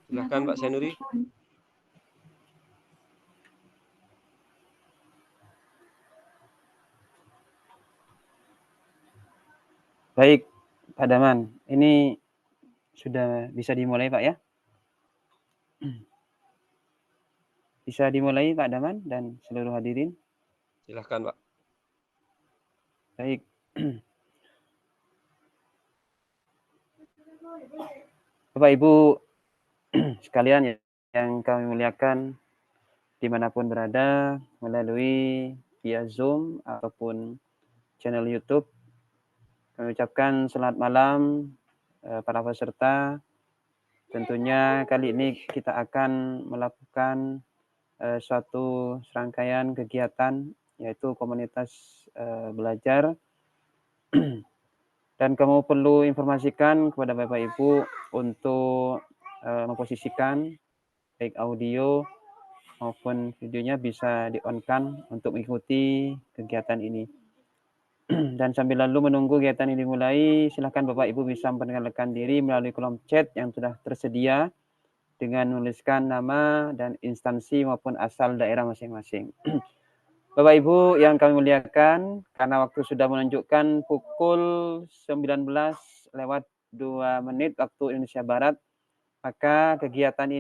Silakan Pak Senuri. Baik, Pak Daman. Ini sudah bisa dimulai, Pak ya? Bisa dimulai, Pak Daman dan seluruh hadirin. Silakan Pak. Baik. Bapak Ibu sekalian yang kami muliakan dimanapun berada melalui via Zoom ataupun channel YouTube, kami ucapkan selamat malam para peserta. Tentunya kali ini kita akan melakukan suatu serangkaian kegiatan yaitu komunitas belajar. Dan kamu perlu informasikan kepada Bapak Ibu untuk memposisikan baik audio maupun videonya bisa di-on-kan untuk mengikuti kegiatan ini. Dan sambil lalu menunggu kegiatan ini dimulai, silakan Bapak Ibu bisa memperkenalkan diri melalui kolom chat yang sudah tersedia dengan menuliskan nama dan instansi maupun asal daerah masing-masing. Bapak Ibu yang kami muliakan, karena waktu sudah menunjukkan pukul 19:02 waktu Indonesia Barat, maka kegiatan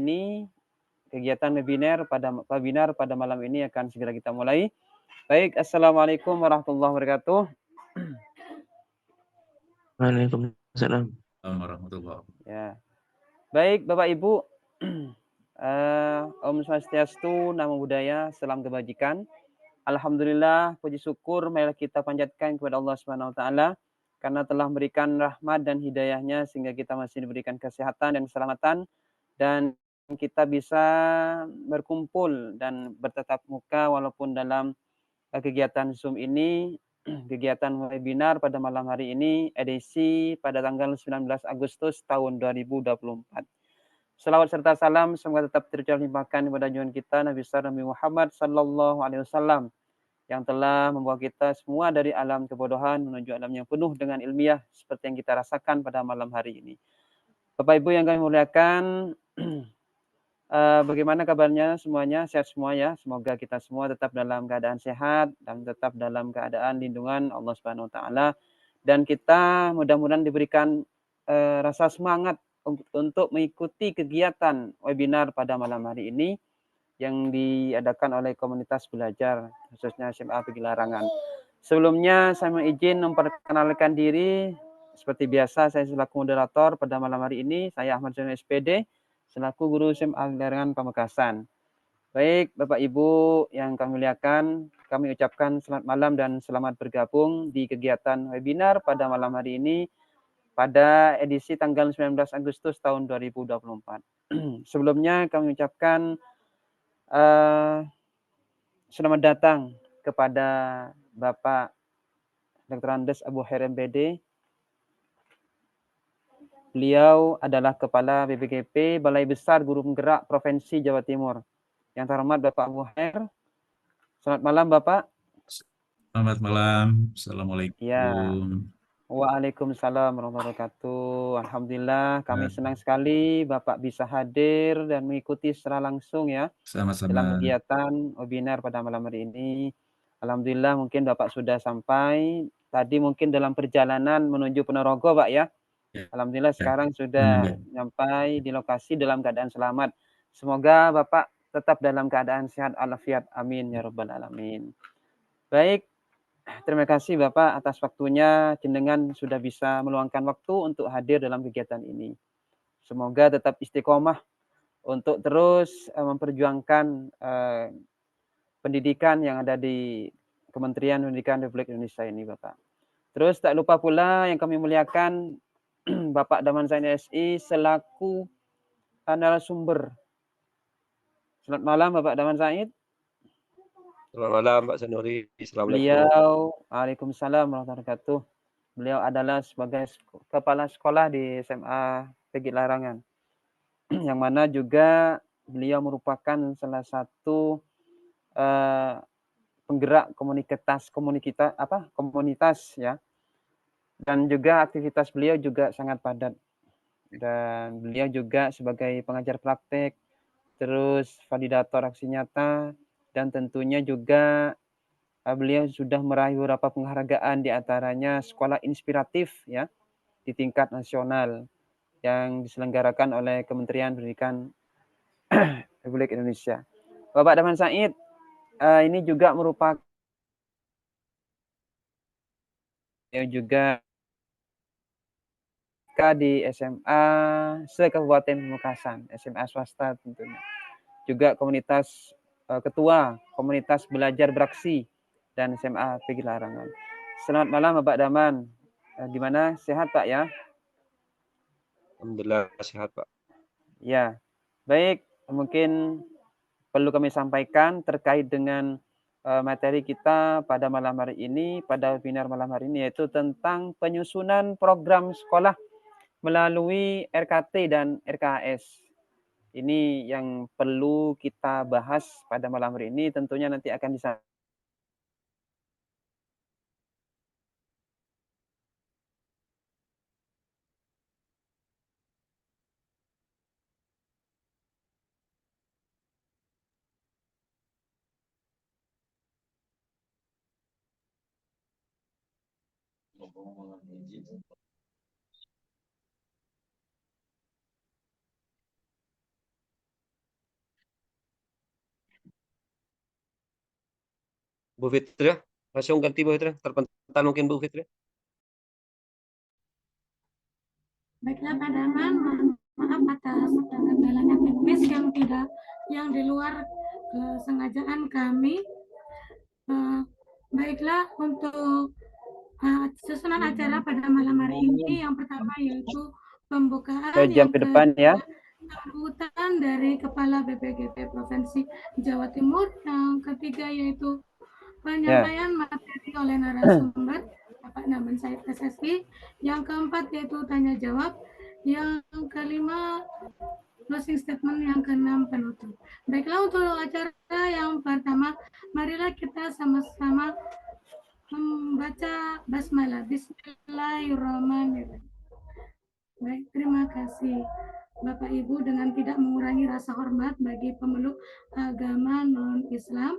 webinar pada malam ini akan segera kita mulai. Baik, Assalamualaikum warahmatullahi wabarakatuh. Waalaikumsalam warahmatullahi wabarakatuh. Ya. Baik, Bapak Ibu, Om Swastiastu, Namo Buddhaya, salam kebajikan. Alhamdulillah, puji syukur marilah kita panjatkan kepada Allah Subhanahu wa taala karena telah memberikan rahmat dan hidayahnya sehingga kita masih diberikan kesehatan dan keselamatan dan kita bisa berkumpul dan bertatap muka walaupun dalam kegiatan Zoom ini, kegiatan webinar pada malam hari ini edisi pada tanggal 19 Agustus tahun 2024. Salawat serta salam semoga tetap tercurahkan kepada junjungan kita Nabi Muhammad sallallahu alaihi wasallam yang telah membawa kita semua dari alam kebodohan menuju alam yang penuh dengan ilmiah seperti yang kita rasakan pada malam hari ini. Bapak Ibu yang kami muliakan, bagaimana kabarnya semuanya? Sehat semua ya? Semoga kita semua tetap dalam keadaan sehat dan tetap dalam keadaan lindungan Allah Subhanahu wa taala dan kita mudah-mudahan diberikan rasa semangat untuk mengikuti kegiatan webinar pada malam hari ini yang diadakan oleh komunitas belajar khususnya SMA Pegi Larangan. Sebelumnya saya mau izin memperkenalkan diri. Seperti biasa saya selaku moderator pada malam hari ini, saya Ahmad Zainal SPD selaku guru SMA Pegi Larangan Pamekasan. Baik, Bapak Ibu yang kami muliakan, kami ucapkan selamat malam dan selamat bergabung di kegiatan webinar pada malam hari ini pada edisi tanggal 19 Agustus tahun 2024. Sebelumnya kami ucapkan selamat datang kepada Bapak Dr. Andes Abu Khair MPD. Beliau adalah Kepala BPGP Balai Besar Guru Penggerak Provinsi Jawa Timur. Yang terhormat Bapak Abu Khair. Selamat malam Bapak. Selamat malam. Assalamualaikum. Ya. Waalaikumsalam warahmatullahi wabarakatuh. Alhamdulillah kami senang sekali Bapak bisa hadir dan mengikuti secara langsung ya Sama-sama. dalam kegiatan webinar pada malam hari ini. Alhamdulillah mungkin Bapak sudah sampai tadi mungkin dalam perjalanan menuju Ponorogo Pak ya. Alhamdulillah sekarang sudah sampai di lokasi dalam keadaan selamat. Semoga Bapak tetap dalam keadaan sehat walafiat. Amin ya rabbal alamin. Baik. Terima kasih Bapak atas waktunya, jenengan sudah bisa meluangkan waktu untuk hadir dalam kegiatan ini. Semoga tetap istiqomah untuk terus memperjuangkan pendidikan yang ada di Kementerian Pendidikan Republik Indonesia ini Bapak. Terus tak lupa pula yang kami muliakan Bapak Damansani SI selaku narasumber. Selamat malam Bapak Daman Said. Selamat malam Mbak Sanuri. Assalamualaikum. Beliau, Waalaikumsalam warahmatullahi wabarakatuh. Beliau adalah sebagai kepala sekolah di SMA Pegit Larangan. Yang mana juga beliau merupakan salah satu penggerak komunitas ya. Dan juga aktivitas beliau juga sangat padat. Dan beliau juga sebagai pengajar praktek, terus validator aksi nyata, dan tentunya juga beliau sudah meraih beberapa penghargaan, di antaranya sekolah inspiratif ya di tingkat nasional yang diselenggarakan oleh Kementerian Pendidikan Republik Indonesia. Bapak Daman Said ini juga merupakan juga di SMA se-Kabupaten Pamekasan, SMA swasta tentunya. Juga komunitas ketua komunitas belajar beraksi dan SMA Pegit Larangan. Selamat malam Bapak Daman. Gimana, sehat Pak ya? Alhamdulillah sehat Pak. Ya, baik. Mungkin perlu kami sampaikan terkait dengan materi kita pada malam hari ini, pada webinar malam hari ini, yaitu tentang penyusunan program sekolah melalui RKT dan RKS. Ini yang perlu kita bahas pada malam hari ini, tentunya nanti akan disampaikan Bu Fitria, langsung ganti Bu Fitria. Terpental mungkin Bu Fitria. Baiklah Pak Daman, mohon maaf atas kendalanya teknis yang di luar kesengajaan kami. Baiklah, untuk susunan acara pada malam hari ini, yang pertama yaitu pembukaan, jam ke depan ya. sambutan dari Kepala BPGP Provinsi Jawa Timur, yang ketiga yaitu penyampaian materi oleh narasumber Bapak Daman Said SSI, yang keempat yaitu tanya jawab, yang kelima closing statement, yang keenam penutup. Baiklah, untuk acara yang pertama, marilah kita sama-sama membaca basmalah. Bismillahirrahmanirrahim. Baik, terima kasih Bapak Ibu. Dengan tidak mengurangi rasa hormat bagi pemeluk agama non-Islam,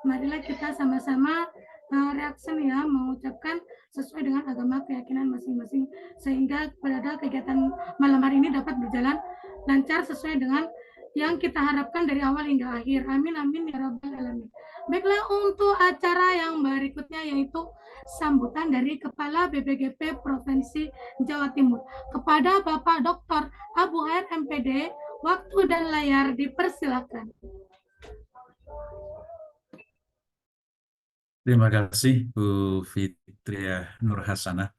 marilah kita sama-sama reaction ya, mengucapkan sesuai dengan agama keyakinan masing-masing, sehingga pada kegiatan malam hari ini dapat berjalan lancar sesuai dengan yang kita harapkan dari awal hingga akhir. Amin amin ya rabbal alamin. Baiklah, untuk acara yang berikutnya yaitu sambutan dari Kepala BPGP Provinsi Jawa Timur. Kepada Bapak Dr. Abu Khair MPD, waktu dan layar dipersilakan. Terima kasih Bu Fitria Nur Hasanah.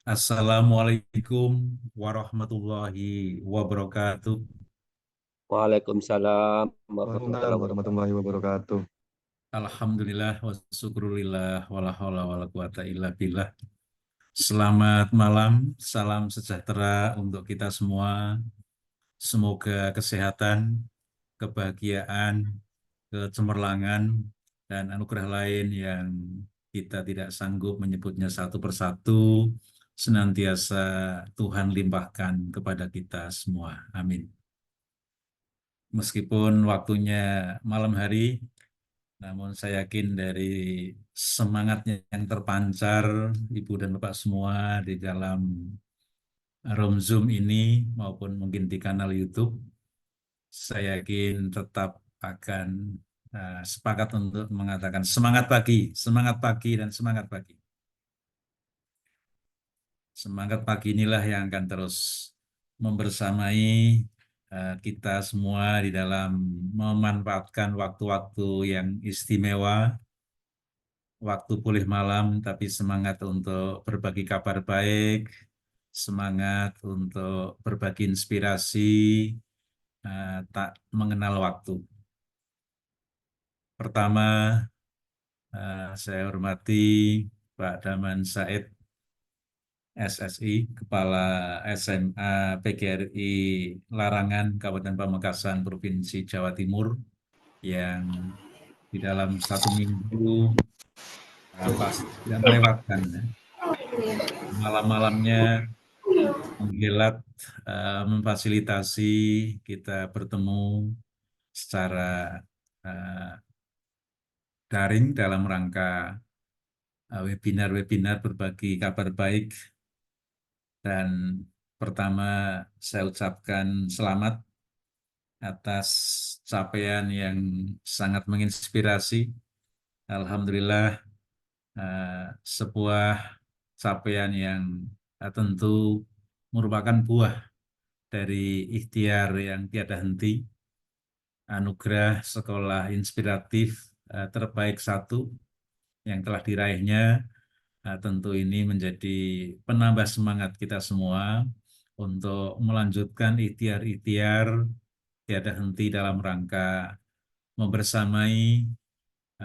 Assalamualaikum warahmatullahi wabarakatuh. Waalaikumsalam warahmatullahi wabarakatuh. Alhamdulillah wa syukurillah wala haula wala quwata illa billah. Selamat malam, salam sejahtera untuk kita semua. Semoga kesehatan, kebahagiaan, kecemerlangan, dan anugerah lain yang kita tidak sanggup menyebutnya satu persatu, senantiasa Tuhan limpahkan kepada kita semua. Amin. Meskipun waktunya malam hari, namun saya yakin dari semangatnya yang terpancar Ibu dan Bapak semua di dalam room Zoom ini maupun mungkin di kanal YouTube, saya yakin tetap akan sepakat untuk mengatakan semangat pagi, dan semangat pagi. Semangat pagi inilah yang akan terus membersamai kita semua di dalam memanfaatkan waktu-waktu yang istimewa, waktu pulih malam, tapi semangat untuk berbagi kabar baik, semangat untuk berbagi inspirasi, tak mengenal waktu. Pertama, saya hormati Pak Daman Said, SSI, Kepala SMA PGRI Larangan, Kabupaten Pamekasan, Provinsi Jawa Timur, yang di dalam 1 minggu pasti tidak melewatkan ya. Malam-malamnya menggelat, memfasilitasi kita bertemu secara daring dalam rangka webinar-webinar berbagi kabar baik. Dan pertama saya ucapkan selamat atas capaian yang sangat menginspirasi. Alhamdulillah, sebuah capaian yang tentu merupakan buah dari ikhtiar yang tiada henti, anugerah sekolah inspiratif terbaik 1 yang telah diraihnya. Tentu ini menjadi penambah semangat kita semua untuk melanjutkan ikhtiar-ikhtiar tiada henti dalam rangka membersamai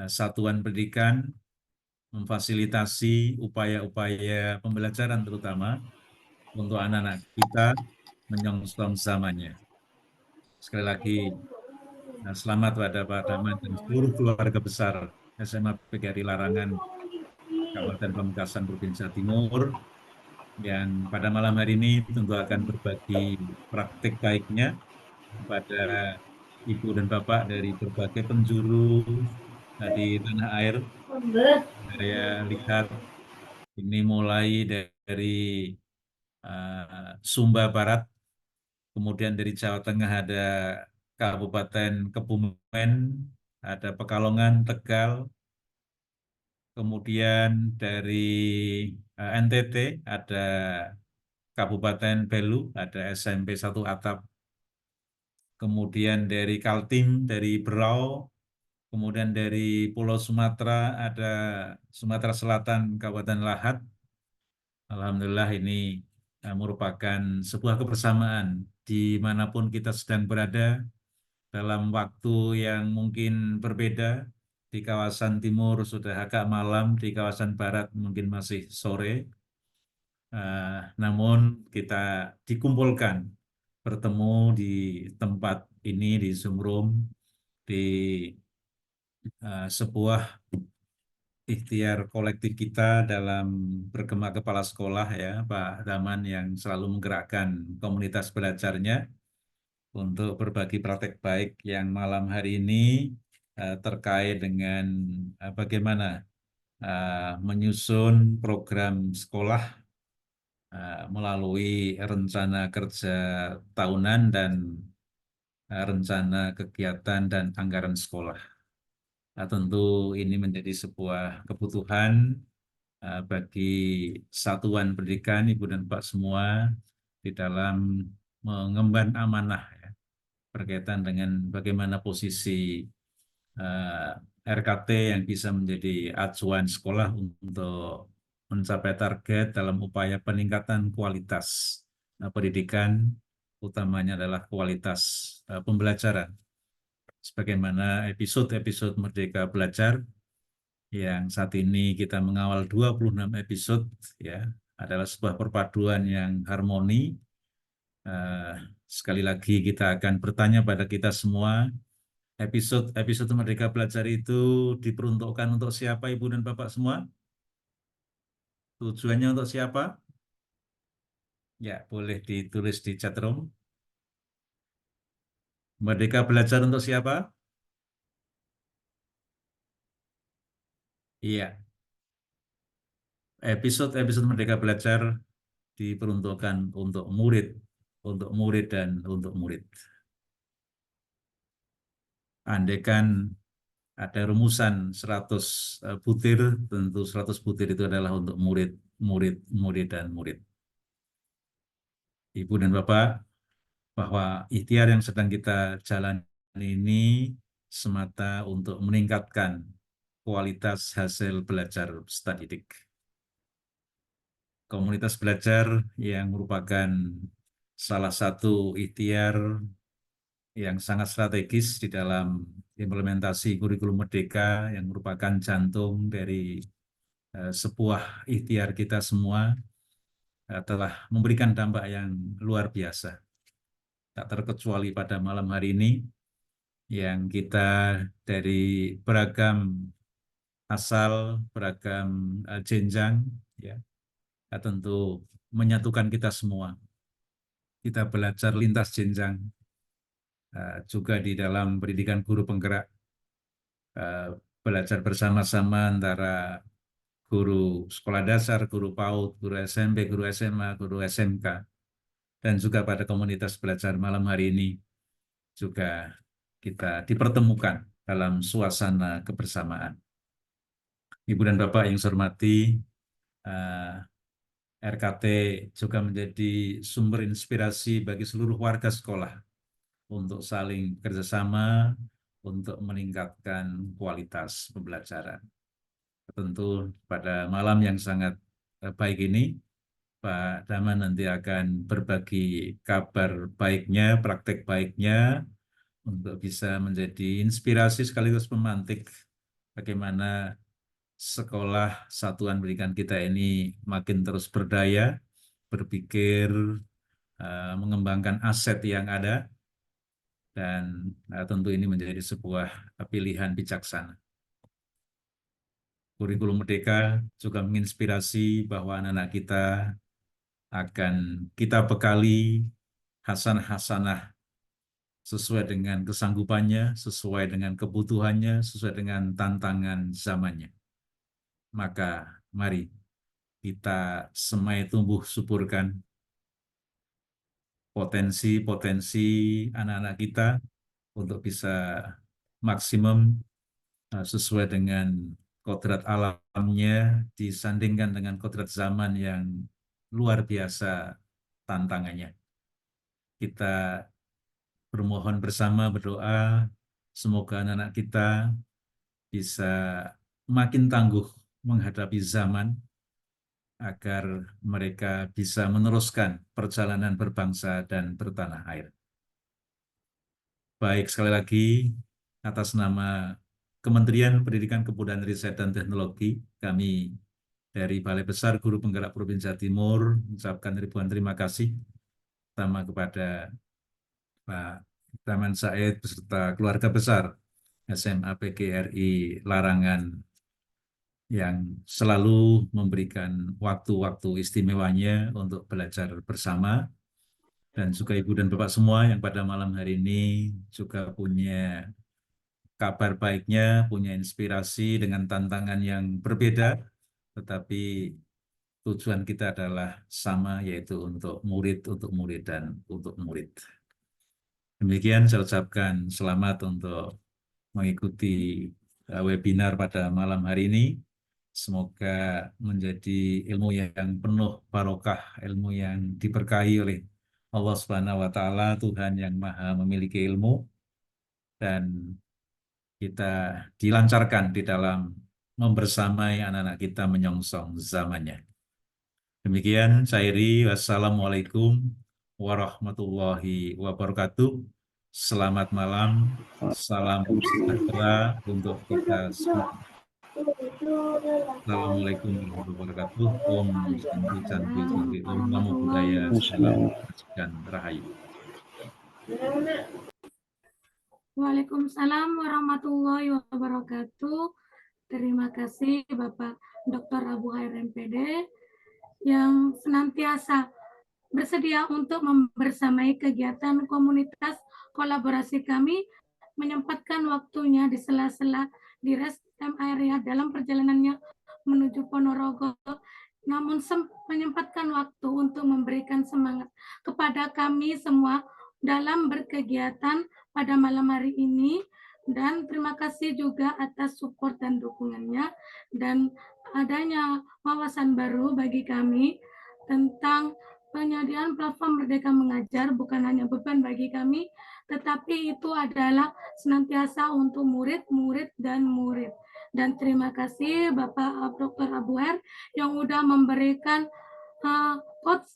satuan pendidikan, memfasilitasi upaya-upaya pembelajaran terutama untuk anak-anak kita menyongsong zamannya. Sekali lagi, selamat pada Pak Daman dan seluruh keluarga besar SMA PGRI Larangan, Kabupaten Pamekasan, Provinsi Jawa Timur, yang pada malam hari ini tentu akan berbagi praktik baiknya kepada Ibu dan Bapak dari berbagai penjuru di tanah air. Saya lihat ini mulai dari Sumba Barat, kemudian dari Jawa Tengah ada Kabupaten Kebumen, ada Pekalongan, Tegal, kemudian dari NTT ada Kabupaten Belu, ada SMP 1 Atap, kemudian dari Kaltim, dari Berau, kemudian dari Pulau Sumatera ada Sumatera Selatan, Kabupaten Lahat. Alhamdulillah ini merupakan sebuah kebersamaan dimanapun kita sedang berada dalam waktu yang mungkin berbeda. Di kawasan timur sudah agak malam, di kawasan barat mungkin masih sore. Namun kita dikumpulkan, bertemu di tempat ini, di Zoom Room, di sebuah ikhtiar kolektif kita dalam bergema kepala sekolah ya, Pak Daman, yang selalu menggerakkan komunitas belajarnya untuk berbagi praktek baik yang malam hari ini terkait dengan bagaimana menyusun program sekolah melalui rencana kerja tahunan dan rencana kegiatan dan anggaran sekolah. Tentu ini menjadi sebuah kebutuhan bagi satuan pendidikan, Ibu dan Pak semua, di dalam mengemban amanah ya, berkaitan dengan bagaimana posisi RKT yang bisa menjadi acuan sekolah untuk mencapai target dalam upaya peningkatan kualitas pendidikan, utamanya adalah kualitas pembelajaran. Sebagaimana episode-episode Merdeka Belajar yang saat ini kita mengawal 26 episode ya, adalah sebuah perpaduan yang harmoni. Sekali lagi kita akan bertanya pada kita semua, episode Merdeka Belajar itu diperuntukkan untuk siapa, Ibu dan Bapak semua? Tujuannya untuk siapa? Ya, boleh ditulis di chat room. Merdeka Belajar untuk siapa? Iya, episode Merdeka Belajar diperuntukkan untuk murid dan untuk murid. Andaikan ada rumusan 100 butir, tentu 100 butir itu adalah untuk murid dan murid. Ibu dan Bapak, bahwa ikhtiar yang sedang kita jalani ini semata untuk meningkatkan kualitas hasil belajar peserta didik. komunitas belajar yang merupakan salah satu ikhtiar yang sangat strategis di dalam implementasi kurikulum Merdeka yang merupakan jantung dari sebuah ikhtiar kita semua telah memberikan dampak yang luar biasa. Tak terkecuali pada malam hari ini yang kita dari beragam asal, beragam jenjang, ya, tentu menyatukan kita semua. Kita belajar lintas jenjang, juga di dalam pendidikan guru penggerak, belajar bersama-sama antara guru sekolah dasar, guru PAUD, guru SMP, guru SMA, guru SMK, dan juga pada komunitas belajar malam hari ini juga kita dipertemukan dalam suasana kebersamaan. Ibu dan Bapak yang saya hormati, RKT juga menjadi sumber inspirasi bagi seluruh warga sekolah untuk saling bekerjasama untuk meningkatkan kualitas pembelajaran. Tentu pada malam yang sangat baik ini, Pak Daman nanti akan berbagi kabar baiknya, praktek baiknya, untuk bisa menjadi inspirasi sekaligus pemantik bagaimana sekolah satuan pendidikan kita ini makin terus berdaya, berpikir, mengembangkan aset yang ada, dan tentu ini menjadi sebuah pilihan bijaksana. Kurikulum Merdeka juga menginspirasi bahwa anak-anak kita akan kita bekali hasanah-hasanah sesuai dengan kesanggupannya, sesuai dengan kebutuhannya, sesuai dengan tantangan zamannya. Maka mari kita semai tumbuh suburkan potensi-potensi anak-anak kita untuk bisa maksimum sesuai dengan kodrat alamnya disandingkan dengan kodrat zaman yang luar biasa tantangannya. Kita bermohon bersama, berdoa, semoga anak-anak kita bisa makin tangguh menghadapi zaman, agar mereka bisa meneruskan perjalanan berbangsa dan bertanah air. Baik, sekali lagi, atas nama Kementerian Pendidikan, Kebudayaan, Riset, dan Teknologi, kami dari Balai Besar Guru Penggerak Provinsi Jawa Timur mengucapkan ribuan terima kasih, pertama kepada Pak Daman Said beserta keluarga besar SMA PGRI Larangan yang selalu memberikan waktu-waktu istimewanya untuk belajar bersama, dan juga Ibu dan Bapak semua yang pada malam hari ini juga punya kabar baiknya, punya inspirasi dengan tantangan yang berbeda, tetapi tujuan kita adalah sama, yaitu untuk murid, dan untuk murid. Demikian saya ucapkan selamat untuk mengikuti webinar pada malam hari ini. Semoga menjadi ilmu yang penuh barokah, ilmu yang diberkahi oleh Allah Subhanahu wa Ta'ala, Tuhan yang Maha memiliki ilmu, dan kita dilancarkan di dalam membersamai anak-anak kita menyongsong zamannya. Demikian saya iri. Wassalamualaikum warahmatullahi wabarakatuh. Selamat malam, salam sejahtera untuk kita semua. Assalamualaikum warahmatullahi wabarakatuh. Om Santi Santi Santi Om Namo Buddhaya. Salam dan Rahayu. Waalaikumsalam warahmatullahi wabarakatuh. Terima kasih Bapak Dr. Abu Khair MPD yang senantiasa bersedia untuk membersamai kegiatan komunitas kolaborasi kami, menyempatkan waktunya di sela-sela di rest area dalam perjalanannya menuju Ponorogo, namun menyempatkan waktu untuk memberikan semangat kepada kami semua dalam berkegiatan pada malam hari ini. Dan terima kasih juga atas support dan dukungannya, dan adanya wawasan baru bagi kami tentang penyediaan platform Merdeka Mengajar bukan hanya beban bagi kami, tetapi itu adalah senantiasa untuk murid-murid dan murid. Dan terima kasih Bapak Dr. Abu Khair yang sudah memberikan quotes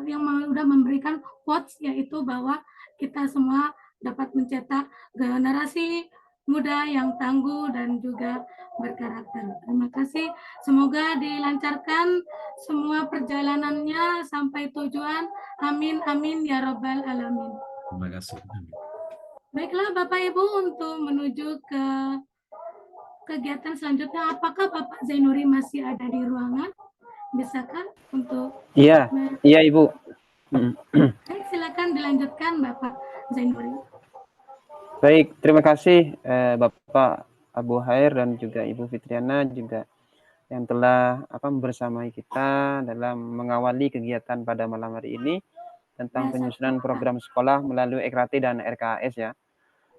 yang sudah memberikan quotes, yaitu bahwa kita semua dapat mencetak generasi muda yang tangguh dan juga berkarakter. Terima kasih. Semoga dilancarkan semua perjalanannya sampai tujuan. Amin, amin, ya Rabbal Alamin. Terima kasih. Baiklah Bapak Ibu, untuk menuju ke kegiatan selanjutnya, apakah Bapak Zainuri masih ada di ruangan? Bisakah untuk... Iya, iya Ibu. Baik, silakan dilanjutkan Bapak Zainuri. Baik, terima kasih Bapak Abu Hair dan juga Ibu Fitriana juga yang telah membersamai kita dalam mengawali kegiatan pada malam hari ini tentang penyusunan program sekolah melalui EKRATI dan RKAS ya.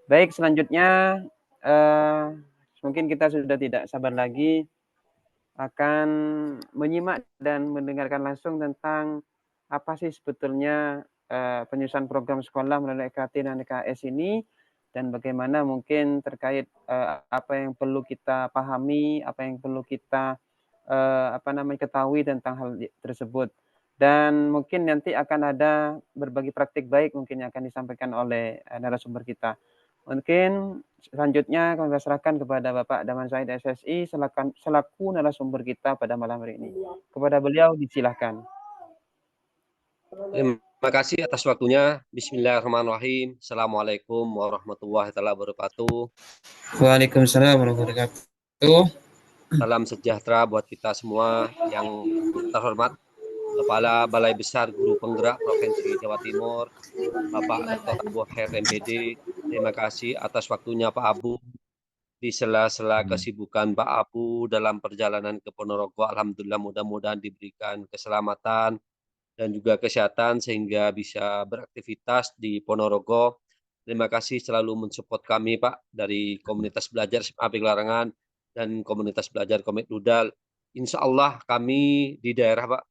Baik, selanjutnya mungkin kita sudah tidak sabar lagi akan menyimak dan mendengarkan langsung tentang apa sih sebetulnya penyusunan program sekolah melalui EKRATI dan RKAS ini, dan bagaimana mungkin terkait apa yang perlu kita pahami, apa yang perlu kita ketahui tentang hal tersebut. Dan mungkin nanti akan ada berbagi praktik baik mungkin yang akan disampaikan oleh narasumber kita. Mungkin selanjutnya kami serahkan kepada Bapak Daman Said SSI selaku narasumber kita pada malam hari ini. Kepada beliau disilahkan. Terima kasih atas waktunya. Bismillahirrahmanirrahim. Assalamualaikum warahmatullahi wabarakatuh. Waalaikumsalam warahmatullahi wabarakatuh. Salam sejahtera buat kita semua. Yang terhormat Kepala Balai Besar Guru Penggerak Provinsi Jawa Timur, Bapak Dr. Abu Hair MPD. Terima kasih atas waktunya Pak Abu. Di sela-sela kesibukan Pak Abu dalam perjalanan ke Ponorogo, alhamdulillah mudah-mudahan diberikan keselamatan dan juga kesehatan sehingga bisa beraktivitas di Ponorogo. Terima kasih selalu mensupport kami Pak dari komunitas belajar SMA Larangan dan komunitas belajar Komit Nudal. Insya Allah kami di daerah Pak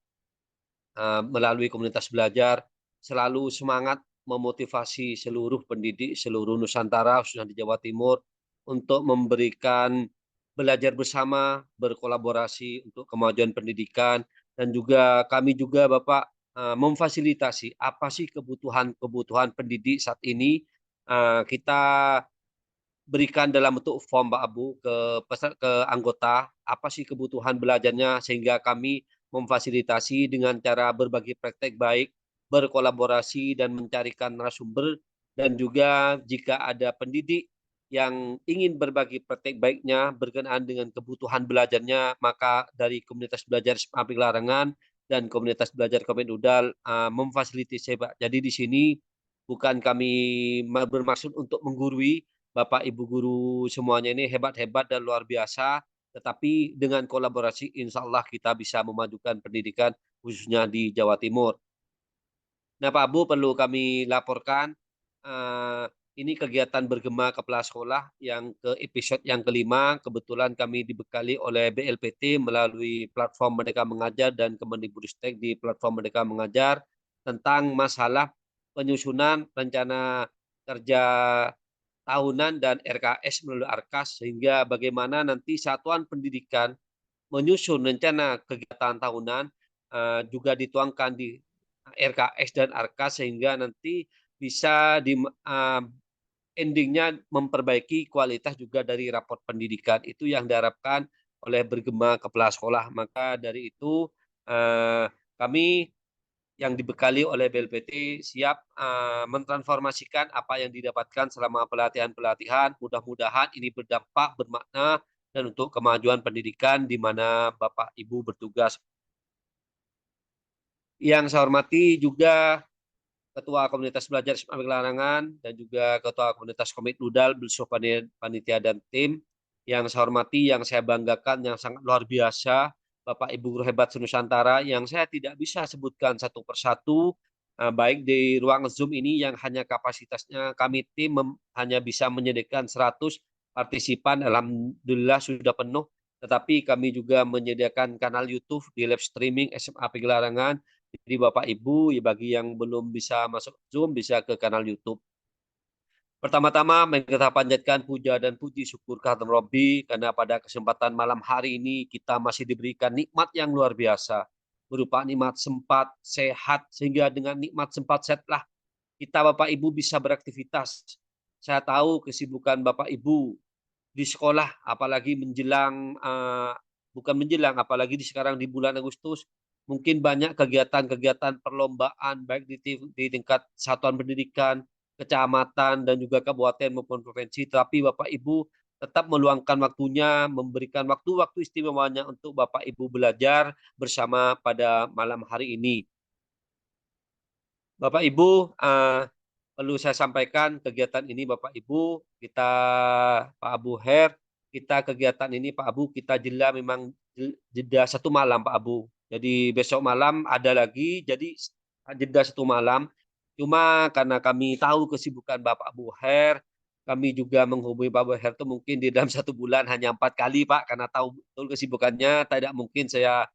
melalui komunitas belajar selalu semangat memotivasi seluruh pendidik seluruh Nusantara khususnya di Jawa Timur untuk memberikan belajar bersama, berkolaborasi untuk kemajuan pendidikan, dan juga kami juga Bapak memfasilitasi apa sih kebutuhan pendidik saat ini. Kita berikan dalam bentuk form Pak Abu ke anggota apa sih kebutuhan belajarnya, sehingga kami memfasilitasi dengan cara berbagi praktek baik, berkolaborasi dan mencarikan narasumber, dan juga jika ada pendidik yang ingin berbagi praktek baiknya berkenaan dengan kebutuhan belajarnya, maka dari komunitas belajar SMA Larangan dan komunitas belajar Komit Nudal memfasilitasi Pak. Jadi di sini bukan kami bermaksud untuk menggurui, Bapak Ibu guru semuanya ini hebat-hebat dan luar biasa, tetapi dengan kolaborasi insya Allah kita bisa memajukan pendidikan khususnya di Jawa Timur. Nah Pak Abu, perlu kami laporkan ini kegiatan bergema kepala sekolah yang ke episode yang kelima. Kebetulan kami dibekali oleh BLPT melalui platform Merdeka Mengajar dan Kemendikbudristek di platform Merdeka Mengajar tentang masalah penyusunan rencana kerja tahunan dan RKS melalui ARKAS, sehingga bagaimana nanti satuan pendidikan menyusun rencana kegiatan tahunan juga dituangkan di RKS dan ARKAS, sehingga nanti bisa di endingnya memperbaiki kualitas juga dari raport pendidikan. Itu yang diharapkan oleh bergema kepala sekolah. Maka dari itu kami yang dibekali oleh BLPT siap mentransformasikan apa yang didapatkan selama pelatihan-pelatihan. Mudah-mudahan ini berdampak, bermakna, dan untuk kemajuan pendidikan di mana Bapak Ibu bertugas. Yang saya hormati juga Ketua Komunitas Belajar SMA Larangan dan juga Ketua Komunitas Komit Nudal bersama panitia dan tim. Yang saya hormati, yang saya banggakan, yang sangat luar biasa, Bapak Ibu guru hebat Nusantara yang saya tidak bisa sebutkan satu persatu, baik di ruang Zoom ini yang hanya kapasitasnya kami tim hanya bisa menyediakan 100 partisipan, alhamdulillah sudah penuh, tetapi kami juga menyediakan kanal YouTube di live streaming SMA Larangan. Jadi Bapak Ibu, ya bagi yang belum bisa masuk Zoom bisa ke kanal YouTube. Pertama-tama kita panjatkan puja dan puji syukur kehadirat Rabbi karena pada kesempatan malam hari ini kita masih diberikan nikmat yang luar biasa. berupa nikmat sempat, sehat, sehingga dengan nikmat sempat sehatlah kita Bapak Ibu bisa beraktivitas. Saya tahu kesibukan Bapak Ibu di sekolah, apalagi menjelang, bukan menjelang, apalagi sekarang di bulan Agustus, mungkin banyak kegiatan-kegiatan perlombaan, baik di tingkat satuan pendidikan, kecamatan, dan juga kabupaten maupun provinsi. Tapi Bapak Ibu tetap meluangkan waktunya, memberikan waktu-waktu istimewanya untuk Bapak Ibu belajar bersama pada malam hari ini. Bapak Ibu, perlu saya sampaikan kegiatan ini Bapak Ibu, kita Pak Abu Her, kita kegiatan ini Pak Abu, kita jeda memang jeda 1 malam Pak Abu. Jadi besok malam ada lagi, jadi jeda 1 malam. Cuma karena kami tahu kesibukan Bapak Abu Her, kami juga menghubungi Pak Abu Her itu mungkin di dalam 1 bulan hanya 4 kali Pak, karena tahu betul kesibukannya, tidak mungkin saya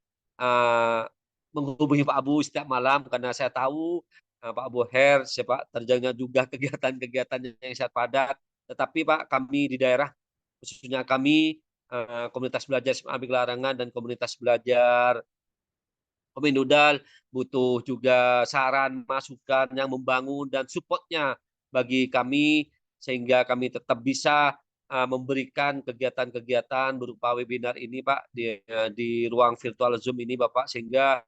menghubungi Pak Abu setiap malam karena saya tahu Pak Abu Her, sepak terjangnya juga kegiatan-kegiatan yang sangat padat. Tetapi Pak, kami di daerah, khususnya kami, komunitas belajar SMA Abik Larangan dan komunitas belajar Komendodal, butuh juga saran, masukan yang membangun dan support-nya bagi kami, sehingga kami tetap bisa memberikan kegiatan-kegiatan berupa webinar ini Pak, di ruang virtual Zoom ini Bapak, sehingga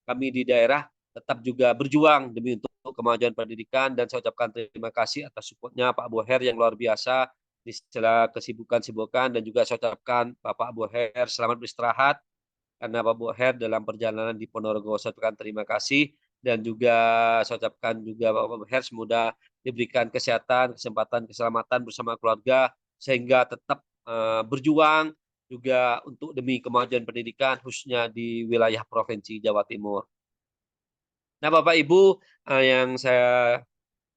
kami di daerah tetap juga berjuang demi untuk kemajuan pendidikan, dan saya ucapkan terima kasih atas support-nya Pak Abu Her yang luar biasa di sela kesibukan-sibukan, dan juga saya ucapkan Bapak Abu Her selamat beristirahat karena Pak Abu Her dalam perjalanan di Ponorogo. Saya ucapkan terima kasih, dan juga saya ucapkan juga Bapak Abu Her semoga diberikan kesehatan, kesempatan, keselamatan bersama keluarga sehingga tetap berjuang juga untuk demi kemajuan pendidikan khususnya di wilayah Provinsi Jawa Timur. Nah, Bapak Ibu, yang saya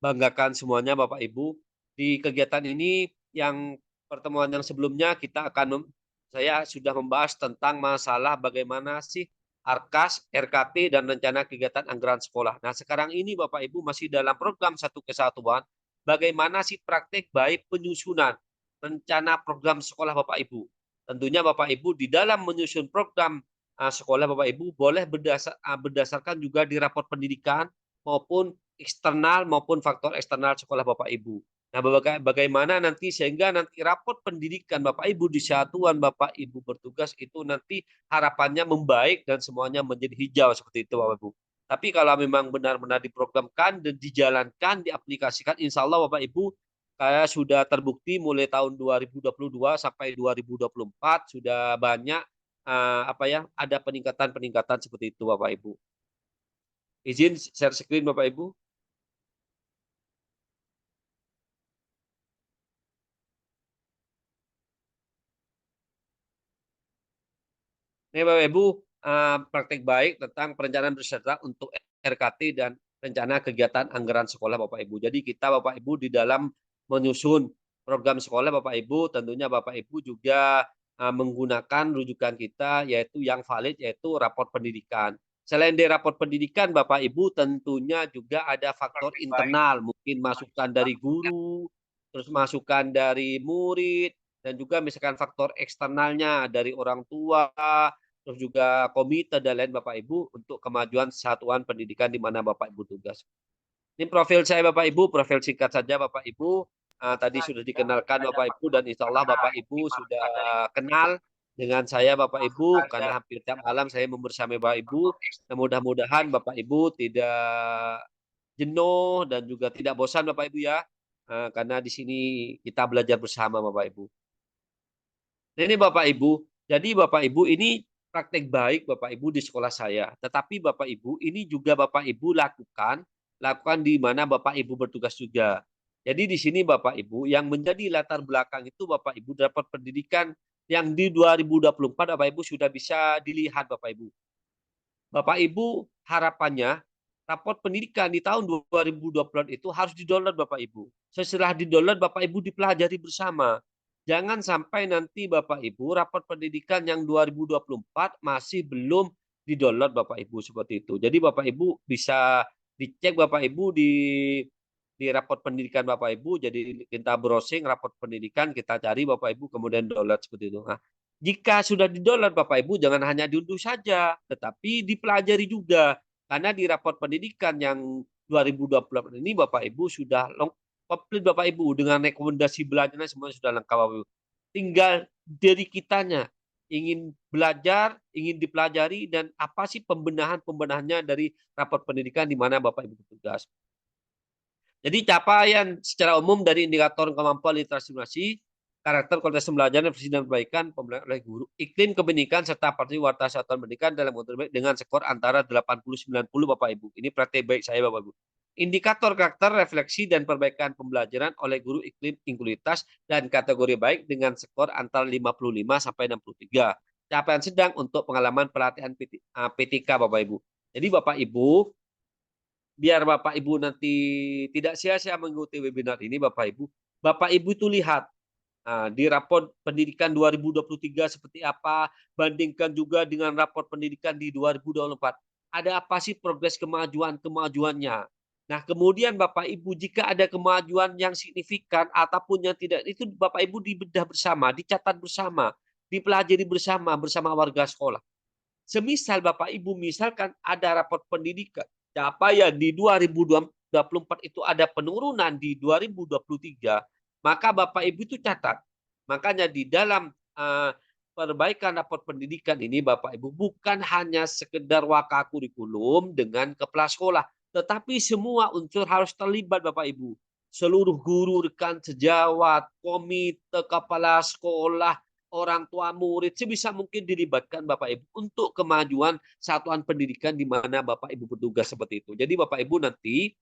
banggakan semuanya Bapak Ibu, di kegiatan ini yang pertemuan yang sebelumnya kita akan saya sudah membahas tentang masalah bagaimana sih ARKAS, RKP, dan rencana kegiatan anggaran sekolah. Nah, sekarang ini Bapak Ibu masih dalam program Satu Kesatuan, bagaimana sih praktek baik penyusunan rencana program sekolah Bapak Ibu. Tentunya Bapak Ibu di dalam menyusun program sekolah Bapak Ibu boleh berdasarkan juga di raport pendidikan maupun eksternal maupun faktor eksternal sekolah Bapak Ibu. Nah, bagaimana nanti sehingga nanti raport pendidikan Bapak Ibu di satuan Bapak Ibu bertugas itu nanti harapannya membaik dan semuanya menjadi hijau seperti itu Bapak Ibu. Tapi kalau memang benar-benar diprogramkan dan dijalankan, diaplikasikan, insya Allah Bapak Ibu kayak sudah terbukti mulai tahun 2022 sampai 2024 sudah banyak ada peningkatan-peningkatan seperti itu Bapak Ibu. Izin share screen Bapak Ibu. Ini Bapak Ibu, praktek baik tentang perencanaan berserta untuk RKT dan rencana kegiatan anggaran sekolah Bapak Ibu. Jadi kita Bapak Ibu di dalam menyusun program sekolah Bapak Ibu, tentunya Bapak Ibu juga menggunakan rujukan kita yaitu yang valid, yaitu raport pendidikan. Selain dari raport pendidikan Bapak Ibu tentunya juga ada faktor internal, mungkin masukan dari guru, terus masukan dari murid, dan juga misalkan faktor eksternalnya dari orang tua, terus juga komite dan lain Bapak Ibu untuk kemajuan satuan pendidikan di mana Bapak Ibu tugas. Ini profil saya Bapak Ibu, profil singkat saja Bapak Ibu. Tadi sudah dikenalkan Bapak Ibu dan insya Allah Bapak Ibu sudah kenal dengan saya Bapak Ibu karena hampir tiap malam saya membersamai Bapak Ibu. Nah, mudah-mudahan Bapak Ibu tidak jenuh dan juga tidak bosan Bapak Ibu ya, karena di sini kita belajar bersama Bapak Ibu. Nah, ini Bapak Ibu, jadi Bapak Ibu ini praktek baik Bapak Ibu di sekolah saya. Tetapi Bapak Ibu ini juga Bapak Ibu lakukan di mana Bapak Ibu bertugas juga. Jadi di sini Bapak Ibu yang menjadi latar belakang itu Bapak Ibu dapat pendidikan yang di 2024 Bapak Ibu sudah bisa dilihat Bapak Ibu. Bapak Ibu harapannya raport pendidikan di tahun 2024 itu harus di-download Bapak Ibu. Setelah di-download Bapak Ibu dipelajari bersama. Jangan sampai nanti Bapak Ibu raport pendidikan yang 2024 masih belum di-download Bapak Ibu seperti itu. Jadi Bapak Ibu bisa dicek Bapak Ibu di raport pendidikan Bapak Ibu. Jadi kita browsing raport pendidikan, kita cari Bapak Ibu kemudian download seperti itu. Nah, Jika sudah didownload Bapak Ibu, jangan hanya diunduh saja, tetapi dipelajari juga. Karena di raport pendidikan yang 2028 ini Bapak Ibu sudah komplit Bapak Ibu dengan rekomendasi belajarnya semua sudah lengkap Bapak Ibu. Tinggal dari kitanya ingin belajar, ingin dipelajari, dan apa sih pembenahannya dari raport pendidikan di mana Bapak Ibu bertugas. Jadi capaian secara umum dari indikator kemampuan literasi informasi, karakter kualitas pembelajaran, visi dan perbaikan pembelajaran oleh guru, iklim kependidikan serta partisipasi warta satuan pendidikan dalam metode baik dengan skor antara 80-90 Bapak Ibu. Ini praktek baik saya Bapak Ibu. Indikator karakter, refleksi dan perbaikan pembelajaran oleh guru iklim inklusivitas dan kategori baik dengan skor antara 55 sampai 63. Capaian sedang untuk pengalaman pelatihan PTK Bapak Ibu. Jadi Bapak Ibu, biar Bapak Ibu nanti tidak sia-sia mengikuti webinar ini Bapak Ibu itu lihat di raport pendidikan 2023 seperti apa, bandingkan juga dengan raport pendidikan di 2024. Ada apa sih progres kemajuannya. Nah, kemudian Bapak Ibu jika ada kemajuan yang signifikan ataupun yang tidak, itu Bapak Ibu dibedah bersama, dicatat bersama, dipelajari bersama warga sekolah. Semisal Bapak Ibu misalkan ada raport pendidikan capaian di 2024 itu ada penurunan di 2023, maka Bapak Ibu itu catat. Makanya di dalam perbaikan raport pendidikan ini Bapak Ibu bukan hanya sekedar waka kurikulum dengan kepala sekolah, tetapi semua unsur harus terlibat Bapak Ibu. Seluruh guru, rekan sejawat, komite, kepala sekolah, orang tua murid sebisa mungkin dilibatkan Bapak Ibu untuk kemajuan satuan pendidikan di mana Bapak Ibu bertugas seperti itu. Jadi Bapak Ibu nanti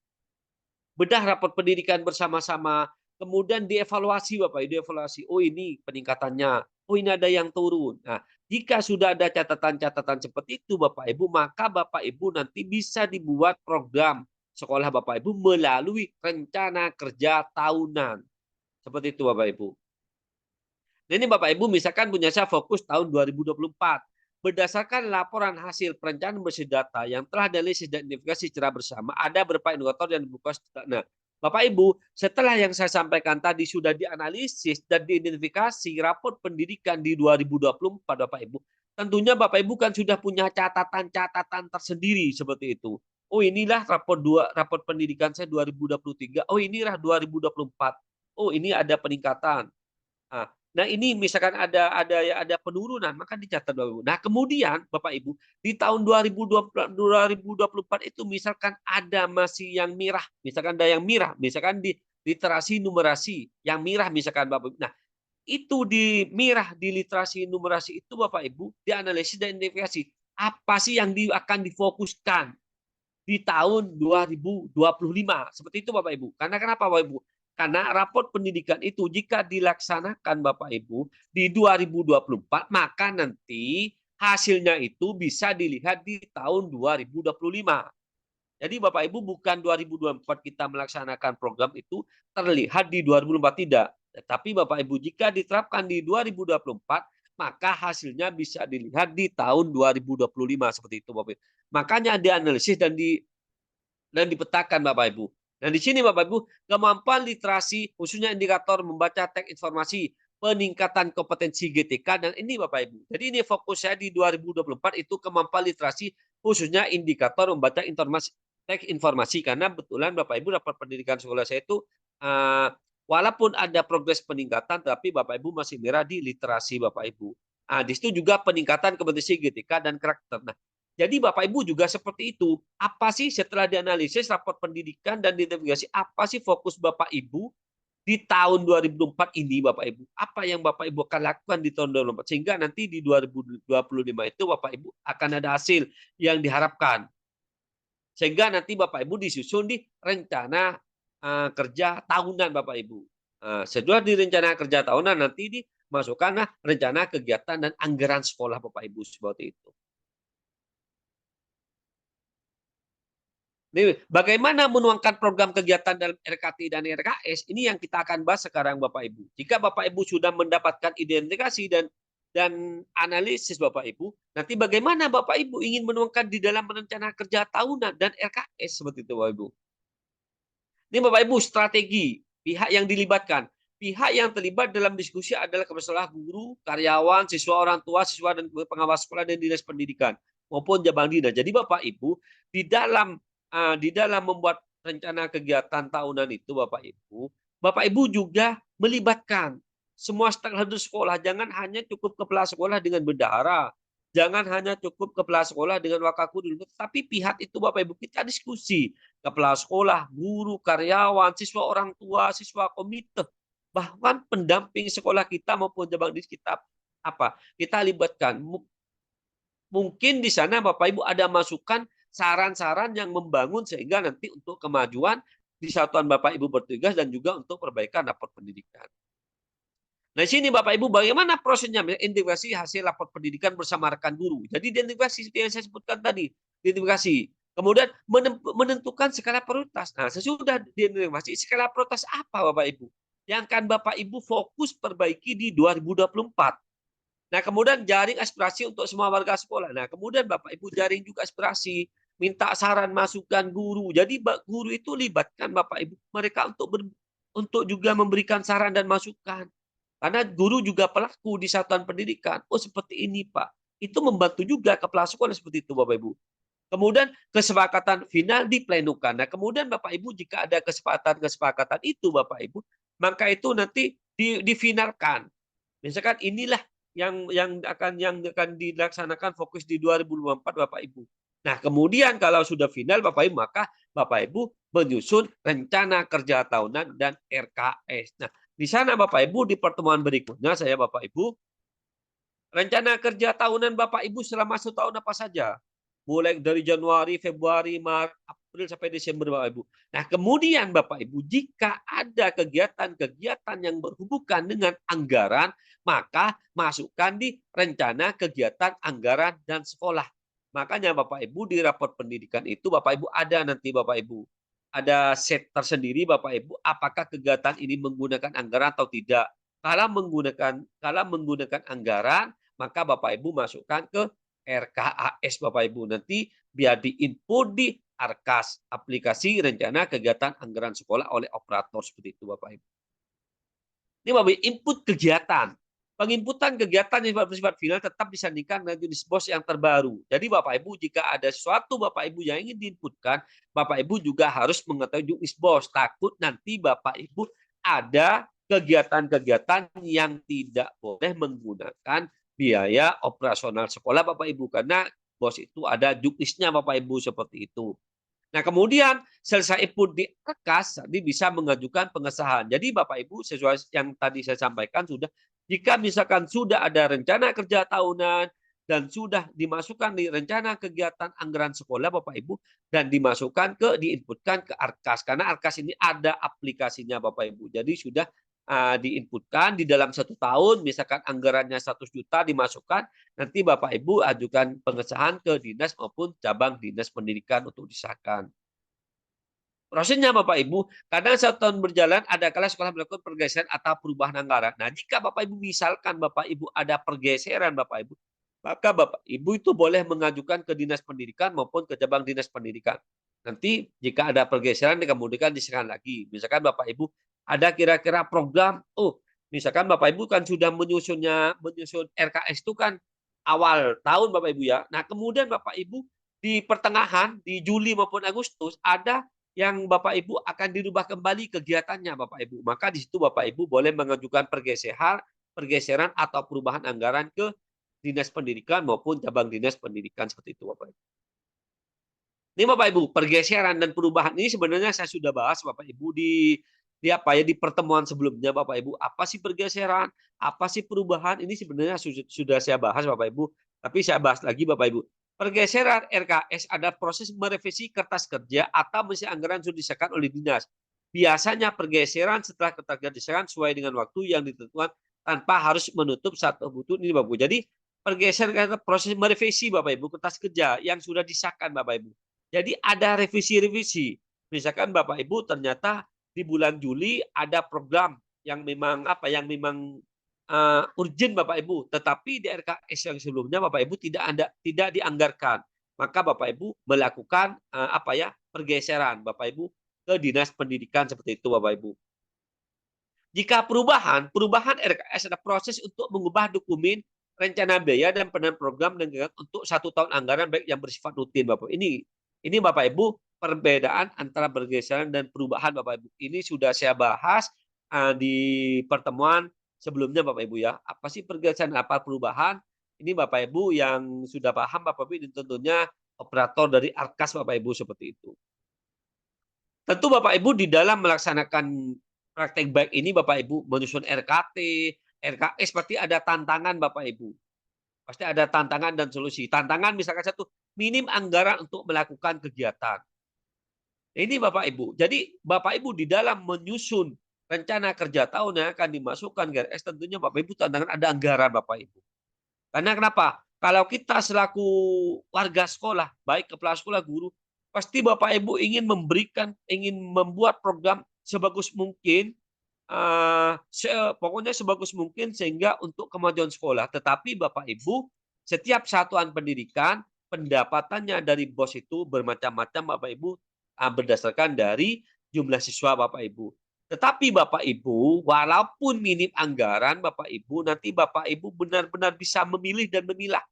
bedah raport pendidikan bersama-sama, kemudian dievaluasi Bapak Ibu, dievaluasi. Oh ini peningkatannya, oh ini ada yang turun. Nah, jika sudah ada catatan-catatan seperti itu Bapak Ibu, maka Bapak Ibu nanti bisa dibuat program sekolah Bapak Ibu melalui rencana kerja tahunan. Seperti itu Bapak Ibu. Nah, ini Bapak Ibu misalkan punya saya fokus tahun 2024. Berdasarkan laporan hasil perencanaan berbasis data yang telah dianalisis dan identifikasi secara bersama, ada beberapa indikator yang dibuka. Nah, Bapak Ibu, setelah yang saya sampaikan tadi sudah dianalisis dan diidentifikasi raport pendidikan di 2024 Bapak Ibu, tentunya Bapak Ibu kan sudah punya catatan-catatan tersendiri seperti itu. Oh, inilah raport pendidikan saya 2023. Oh, inilah 2024. Oh, ini ada peningkatan. Nah, ini misalkan ada penurunan, maka dicatat Bapak Ibu. Nah, kemudian Bapak Ibu, di tahun 2024 itu misalkan ada masih yang mirah, misalkan ada yang mirah, misalkan di literasi numerasi, yang mirah misalkan Bapak Ibu. Nah, itu di mirah di literasi numerasi itu Bapak Ibu dianalisis dan identifikasi apa sih yang akan difokuskan di tahun 2025. Seperti itu Bapak Ibu. Karena kenapa Bapak Ibu? Karena raport pendidikan itu jika dilaksanakan Bapak Ibu di 2024, maka nanti hasilnya itu bisa dilihat di tahun 2025. Jadi Bapak Ibu bukan 2024 kita melaksanakan program itu terlihat di 2024 tidak. Tetapi Bapak Ibu jika diterapkan di 2024, maka hasilnya bisa dilihat di tahun 2025 seperti itu Bapak Ibu. Makanya dianalisis dan dipetakan Bapak Ibu. Dan di sini Bapak Ibu, kemampuan literasi khususnya indikator membaca teks informasi, peningkatan kompetensi GTK, dan ini Bapak Ibu. Jadi ini fokus saya di 2024 itu kemampuan literasi khususnya indikator membaca teks informasi, karena betulan Bapak Ibu raport pendidikan sekolah saya itu walaupun ada progres peningkatan tapi Bapak Ibu masih merah di literasi Bapak Ibu. Di situ juga peningkatan kompetensi GTK dan karakter. Nah, jadi Bapak Ibu juga seperti itu. Apa sih setelah dianalisis raport pendidikan dan diidentifikasi, apa sih fokus Bapak Ibu di tahun 2024 ini Bapak Ibu? Apa yang Bapak Ibu akan lakukan di tahun 2024? Sehingga nanti di 2025 itu Bapak Ibu akan ada hasil yang diharapkan. Sehingga nanti Bapak Ibu disusun di rencana kerja tahunan Bapak Ibu. Setelah di rencana kerja tahunan nanti dimasukkanlah rencana kegiatan dan anggaran sekolah Bapak Ibu seperti itu. Bagaimana menuangkan program kegiatan dalam RKT dan RKS? Ini yang kita akan bahas sekarang Bapak Ibu. Jika Bapak Ibu sudah mendapatkan identifikasi dan analisis Bapak Ibu, nanti bagaimana Bapak Ibu ingin menuangkan di dalam rencana kerja tahunan dan RKS seperti itu Bapak Ibu. Ini Bapak Ibu strategi pihak yang dilibatkan. pihak yang terlibat dalam diskusi adalah masalah guru, karyawan, siswa, orang tua, siswa dan pengawas sekolah dan dinas pendidikan maupun jabang dinas. Jadi Bapak Ibu di dalam membuat rencana kegiatan tahunan itu Bapak Ibu juga melibatkan semua stakeholder sekolah. Jangan hanya cukup kepala sekolah dengan bendahara, jangan hanya cukup kepala sekolah dengan wakakudu, tapi pihak itu Bapak Ibu kita diskusi, kepala sekolah, guru, karyawan, siswa, orang tua, siswa, komite, bahkan pendamping sekolah kita maupun jabang dinas kita kita libatkan. Mungkin di sana Bapak Ibu ada masukan saran-saran yang membangun sehingga nanti untuk kemajuan di satuan Bapak Ibu bertugas dan juga untuk perbaikan rapor pendidikan. Nah, di sini Bapak Ibu bagaimana prosesnya integrasi hasil rapor pendidikan bersama rekan guru. Jadi integrasi seperti yang saya sebutkan tadi, integrasi. Kemudian menentukan skala prioritas. Nah, sesudah integrasi skala prioritas apa Bapak Ibu? Yang akan Bapak Ibu fokus perbaiki di 2024. Nah, kemudian jaring aspirasi untuk semua warga sekolah. Nah, kemudian Bapak Ibu jaring juga aspirasi, minta saran masukan guru. Jadi guru itu libatkan Bapak Ibu mereka untuk juga memberikan saran dan masukan. Karena guru juga pelaku di satuan pendidikan. Oh, seperti ini, Pak. Itu membantu juga kepala sekolah seperti itu, Bapak Ibu. Kemudian kesepakatan final diplenukan. Nah, kemudian Bapak Ibu jika ada kesepakatan itu, Bapak Ibu, maka itu nanti difinalkan. Misalkan inilah yang akan dilaksanakan fokus di 2024 Bapak Ibu. Nah, kemudian kalau sudah final Bapak Ibu, maka Bapak Ibu menyusun rencana kerja tahunan dan RKS. Nah, di sana Bapak Ibu di pertemuan berikutnya saya Bapak Ibu rencana kerja tahunan Bapak Ibu selama 1 tahun apa saja. Mulai dari Januari, Februari, Maret, April sampai Desember Bapak Ibu. Nah, kemudian Bapak Ibu jika ada kegiatan-kegiatan yang berhubungan dengan anggaran, maka masukkan di rencana kegiatan anggaran dan sekolah. Makanya Bapak Ibu di rapor pendidikan itu Bapak Ibu ada nanti Bapak Ibu. Ada set tersendiri Bapak Ibu apakah kegiatan ini menggunakan anggaran atau tidak. Kalau menggunakan anggaran, maka Bapak Ibu masukkan ke RKAS Bapak Ibu. Nanti biar diinput di ARKAS, aplikasi rencana kegiatan anggaran sekolah oleh operator seperti itu Bapak Ibu. Ini Bapak Ibu input kegiatan. Penginputan kegiatan yang bersifat final tetap disandingkan dengan jenis BOS yang terbaru. Jadi Bapak Ibu jika ada sesuatu Bapak Ibu yang ingin diinputkan, Bapak Ibu juga harus mengetahui jenis BOS. Takut nanti Bapak Ibu ada kegiatan-kegiatan yang tidak boleh menggunakan biaya operasional sekolah Bapak Ibu. Karena BOS itu ada juknisnya Bapak Ibu seperti itu. Nah, kemudian selesai input di ARKAS, tadi bisa mengajukan pengesahan. Jadi Bapak Ibu sesuai yang tadi saya sampaikan jika misalkan sudah ada rencana kerja tahunan dan sudah dimasukkan di rencana kegiatan anggaran sekolah Bapak Ibu dan diinputkan ke ARKAS karena ARKAS ini ada aplikasinya Bapak Ibu. Jadi sudah diinputkan di dalam 1 tahun misalkan anggarannya 100 juta dimasukkan, nanti Bapak Ibu ajukan pengesahan ke dinas maupun cabang dinas pendidikan untuk disahkan. Prosesnya Bapak Ibu, kadang 1 tahun berjalan ada kala sekolah melakukan pergeseran atau perubahan anggaran. Nah, jika Bapak Ibu misalkan Bapak Ibu ada pergeseran Bapak Ibu, maka Bapak Ibu itu boleh mengajukan ke dinas pendidikan maupun ke cabang dinas pendidikan. Nanti jika ada pergeseran kemudian diserahkan lagi. Misalkan Bapak Ibu ada kira-kira program, misalkan Bapak Ibu kan sudah menyusun RKS itu kan awal tahun Bapak Ibu ya. Nah, kemudian Bapak Ibu di pertengahan, di Juli maupun Agustus ada yang Bapak Ibu akan dirubah kembali kegiatannya Bapak Ibu. Maka di situ Bapak Ibu boleh mengajukan pergeseran atau perubahan anggaran ke dinas pendidikan maupun cabang dinas pendidikan seperti itu Bapak Ibu. Ini Bapak Ibu, pergeseran dan perubahan ini sebenarnya saya sudah bahas Bapak Ibu di pertemuan sebelumnya Bapak Ibu. Apa sih pergeseran? Apa sih perubahan? Ini sebenarnya sudah saya bahas Bapak Ibu. Tapi saya bahas lagi Bapak Ibu. Pergeseran RKS ada proses merevisi kertas kerja atau misi anggaran sudah disahkan oleh dinas. Biasanya pergeseran setelah kertas kerja disahkan sesuai dengan waktu yang ditentukan tanpa harus menutup satu butuh ini Bapak Ibu. Jadi pergeseran adalah proses merevisi Bapak Ibu kertas kerja yang sudah disahkan Bapak Ibu. Jadi ada revisi-revisi. Misalkan Bapak Ibu ternyata di bulan Juli ada program yang memang urgent Bapak Ibu, tetapi di RKS yang sebelumnya Bapak Ibu tidak dianggarkan. Maka Bapak Ibu melakukan pergeseran Bapak Ibu ke dinas pendidikan seperti itu Bapak Ibu. Jika perubahan RKS ada proses untuk mengubah dokumen rencana biaya dan pendanaan program dan kegiatan untuk 1 tahun anggaran baik yang bersifat rutin, Bapak. Ini Bapak Ibu perbedaan antara pergeseran dan perubahan, Bapak Ibu. Ini sudah saya bahas di pertemuan sebelumnya, Bapak Ibu ya. Apa sih pergeseran, apa perubahan? Ini Bapak Ibu yang sudah paham, Bapak Ibu, ini tentunya operator dari Arkas, Bapak Ibu, seperti itu. Tentu Bapak Ibu di dalam melaksanakan praktek baik ini, Bapak Ibu menyusun RKT, RKS, pasti ada tantangan, Bapak Ibu. Pasti ada tantangan dan solusi. Tantangan misalkan satu, minim anggaran untuk melakukan kegiatan. Ini Bapak Ibu. Jadi Bapak Ibu di dalam menyusun rencana kerja tahun yang akan dimasukkan ke RKS, tentunya Bapak Ibu tantangan ada anggaran, Bapak Ibu. Karena kenapa? Kalau kita selaku warga sekolah, baik kepala sekolah, guru, pasti Bapak Ibu ingin membuat program sebagus mungkin, pokoknya sebagus mungkin sehingga untuk kemajuan sekolah. Tetapi Bapak Ibu, setiap satuan pendidikan, pendapatannya dari BOS itu bermacam-macam, Bapak Ibu, berdasarkan dari jumlah siswa, Bapak Ibu. Tetapi Bapak Ibu, walaupun minim anggaran, Bapak Ibu, nanti Bapak Ibu benar-benar bisa memilih dan memilah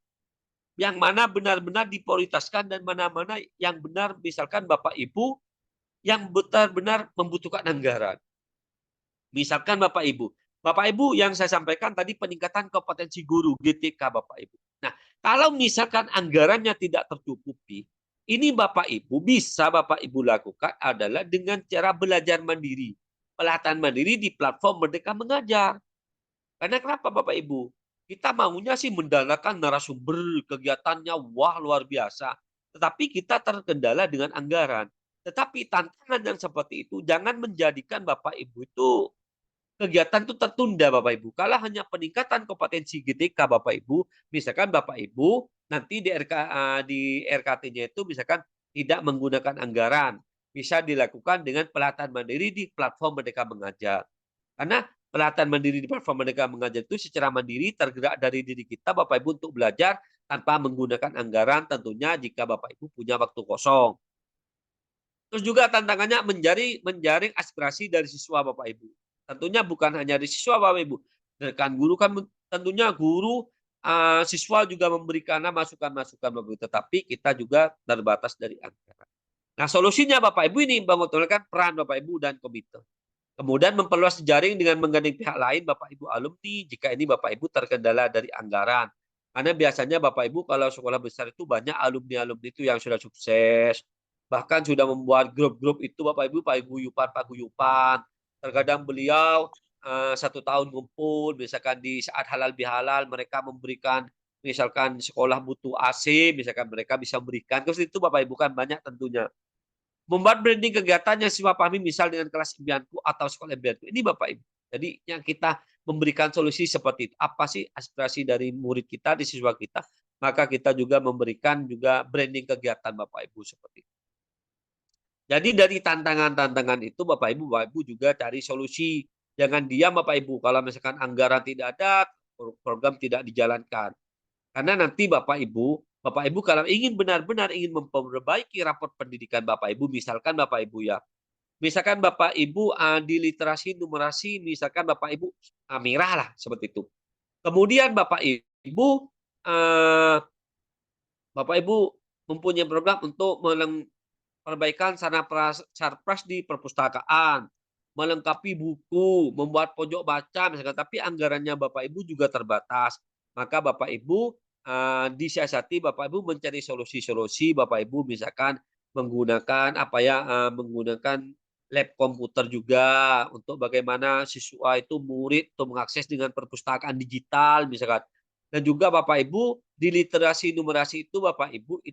yang mana benar-benar diprioritaskan dan mana-mana yang benar, misalkan Bapak Ibu yang benar-benar membutuhkan anggaran. Misalkan Bapak Ibu yang saya sampaikan tadi peningkatan kompetensi guru GTK, Bapak Ibu. Nah, kalau misalkan anggarannya tidak tercukupi, ini Bapak Ibu bisa Bapak Ibu lakukan adalah dengan cara belajar mandiri. Pelatihan mandiri di platform Merdeka Mengajar. Karena kenapa Bapak Ibu? Kita maunya sih mendanakan narasumber kegiatannya, wah luar biasa. Tetapi kita terkendala dengan anggaran. Tetapi tantangan yang seperti itu jangan menjadikan Bapak Ibu itu kegiatan itu tertunda, Bapak Ibu. Kalau hanya peningkatan kompetensi GTK, Bapak Ibu, misalkan Bapak Ibu nanti di RKT-nya itu misalkan tidak menggunakan anggaran, bisa dilakukan dengan pelatihan mandiri di platform Merdeka Mengajar. Karena pelatihan mandiri di platform Merdeka Mengajar itu secara mandiri tergerak dari diri kita, Bapak Ibu, untuk belajar tanpa menggunakan anggaran, tentunya jika Bapak Ibu punya waktu kosong. Terus juga tantangannya menjaring aspirasi dari siswa, Bapak Ibu. Tentunya bukan hanya dari siswa, Bapak Ibu. Rekan guru kan tentunya guru, siswa juga memberikan masukan-masukan, Bapak Ibu. Tetapi kita juga terbatas dari anggaran. Nah, solusinya Bapak Ibu ini mengutamakan peran Bapak Ibu dan komite. Kemudian memperluas jaring dengan menggandeng pihak lain, Bapak Ibu alumni, jika ini Bapak Ibu terkendala dari anggaran. Karena biasanya Bapak Ibu kalau sekolah besar itu banyak alumni-alumni itu yang sudah sukses. Bahkan sudah membuat grup-grup itu Bapak Ibu, paguyupan. Terkadang beliau 1 tahun ngumpul, misalkan di saat halal bihalal mereka memberikan, misalkan sekolah butuh AC, misalkan mereka bisa memberikan. Terus itu Bapak Ibu kan banyak tentunya. Membuat branding kegiatannya siswa pahami, misal dengan kelas impianku atau sekolah impianku. Ini Bapak Ibu. Jadi yang kita memberikan solusi seperti itu. Apa sih aspirasi dari murid kita, di siswa kita? Maka kita juga memberikan juga branding kegiatan Bapak Ibu seperti itu. Jadi dari tantangan-tantangan itu Bapak Ibu juga cari solusi. Jangan diam Bapak Ibu. Kalau misalkan anggaran tidak ada, program tidak dijalankan. Karena nanti Bapak Ibu kalau ingin benar-benar ingin memperbaiki rapor pendidikan Bapak Ibu, misalkan Bapak Ibu ya, misalkan Bapak Ibu di literasi numerasi, misalkan Bapak Ibu merah lah seperti itu. Kemudian Bapak Ibu mempunyai program untuk perbaikan sarpras di perpustakaan, melengkapi buku, membuat pojok baca, misalkan, tapi anggarannya Bapak Ibu juga terbatas. Maka Bapak Ibu disiasati, Bapak Ibu mencari solusi-solusi, Bapak Ibu misalkan menggunakan menggunakan lab komputer juga untuk bagaimana siswa itu murid untuk mengakses dengan perpustakaan digital misalkan. Dan juga Bapak Ibu di literasi numerasi itu Bapak Ibu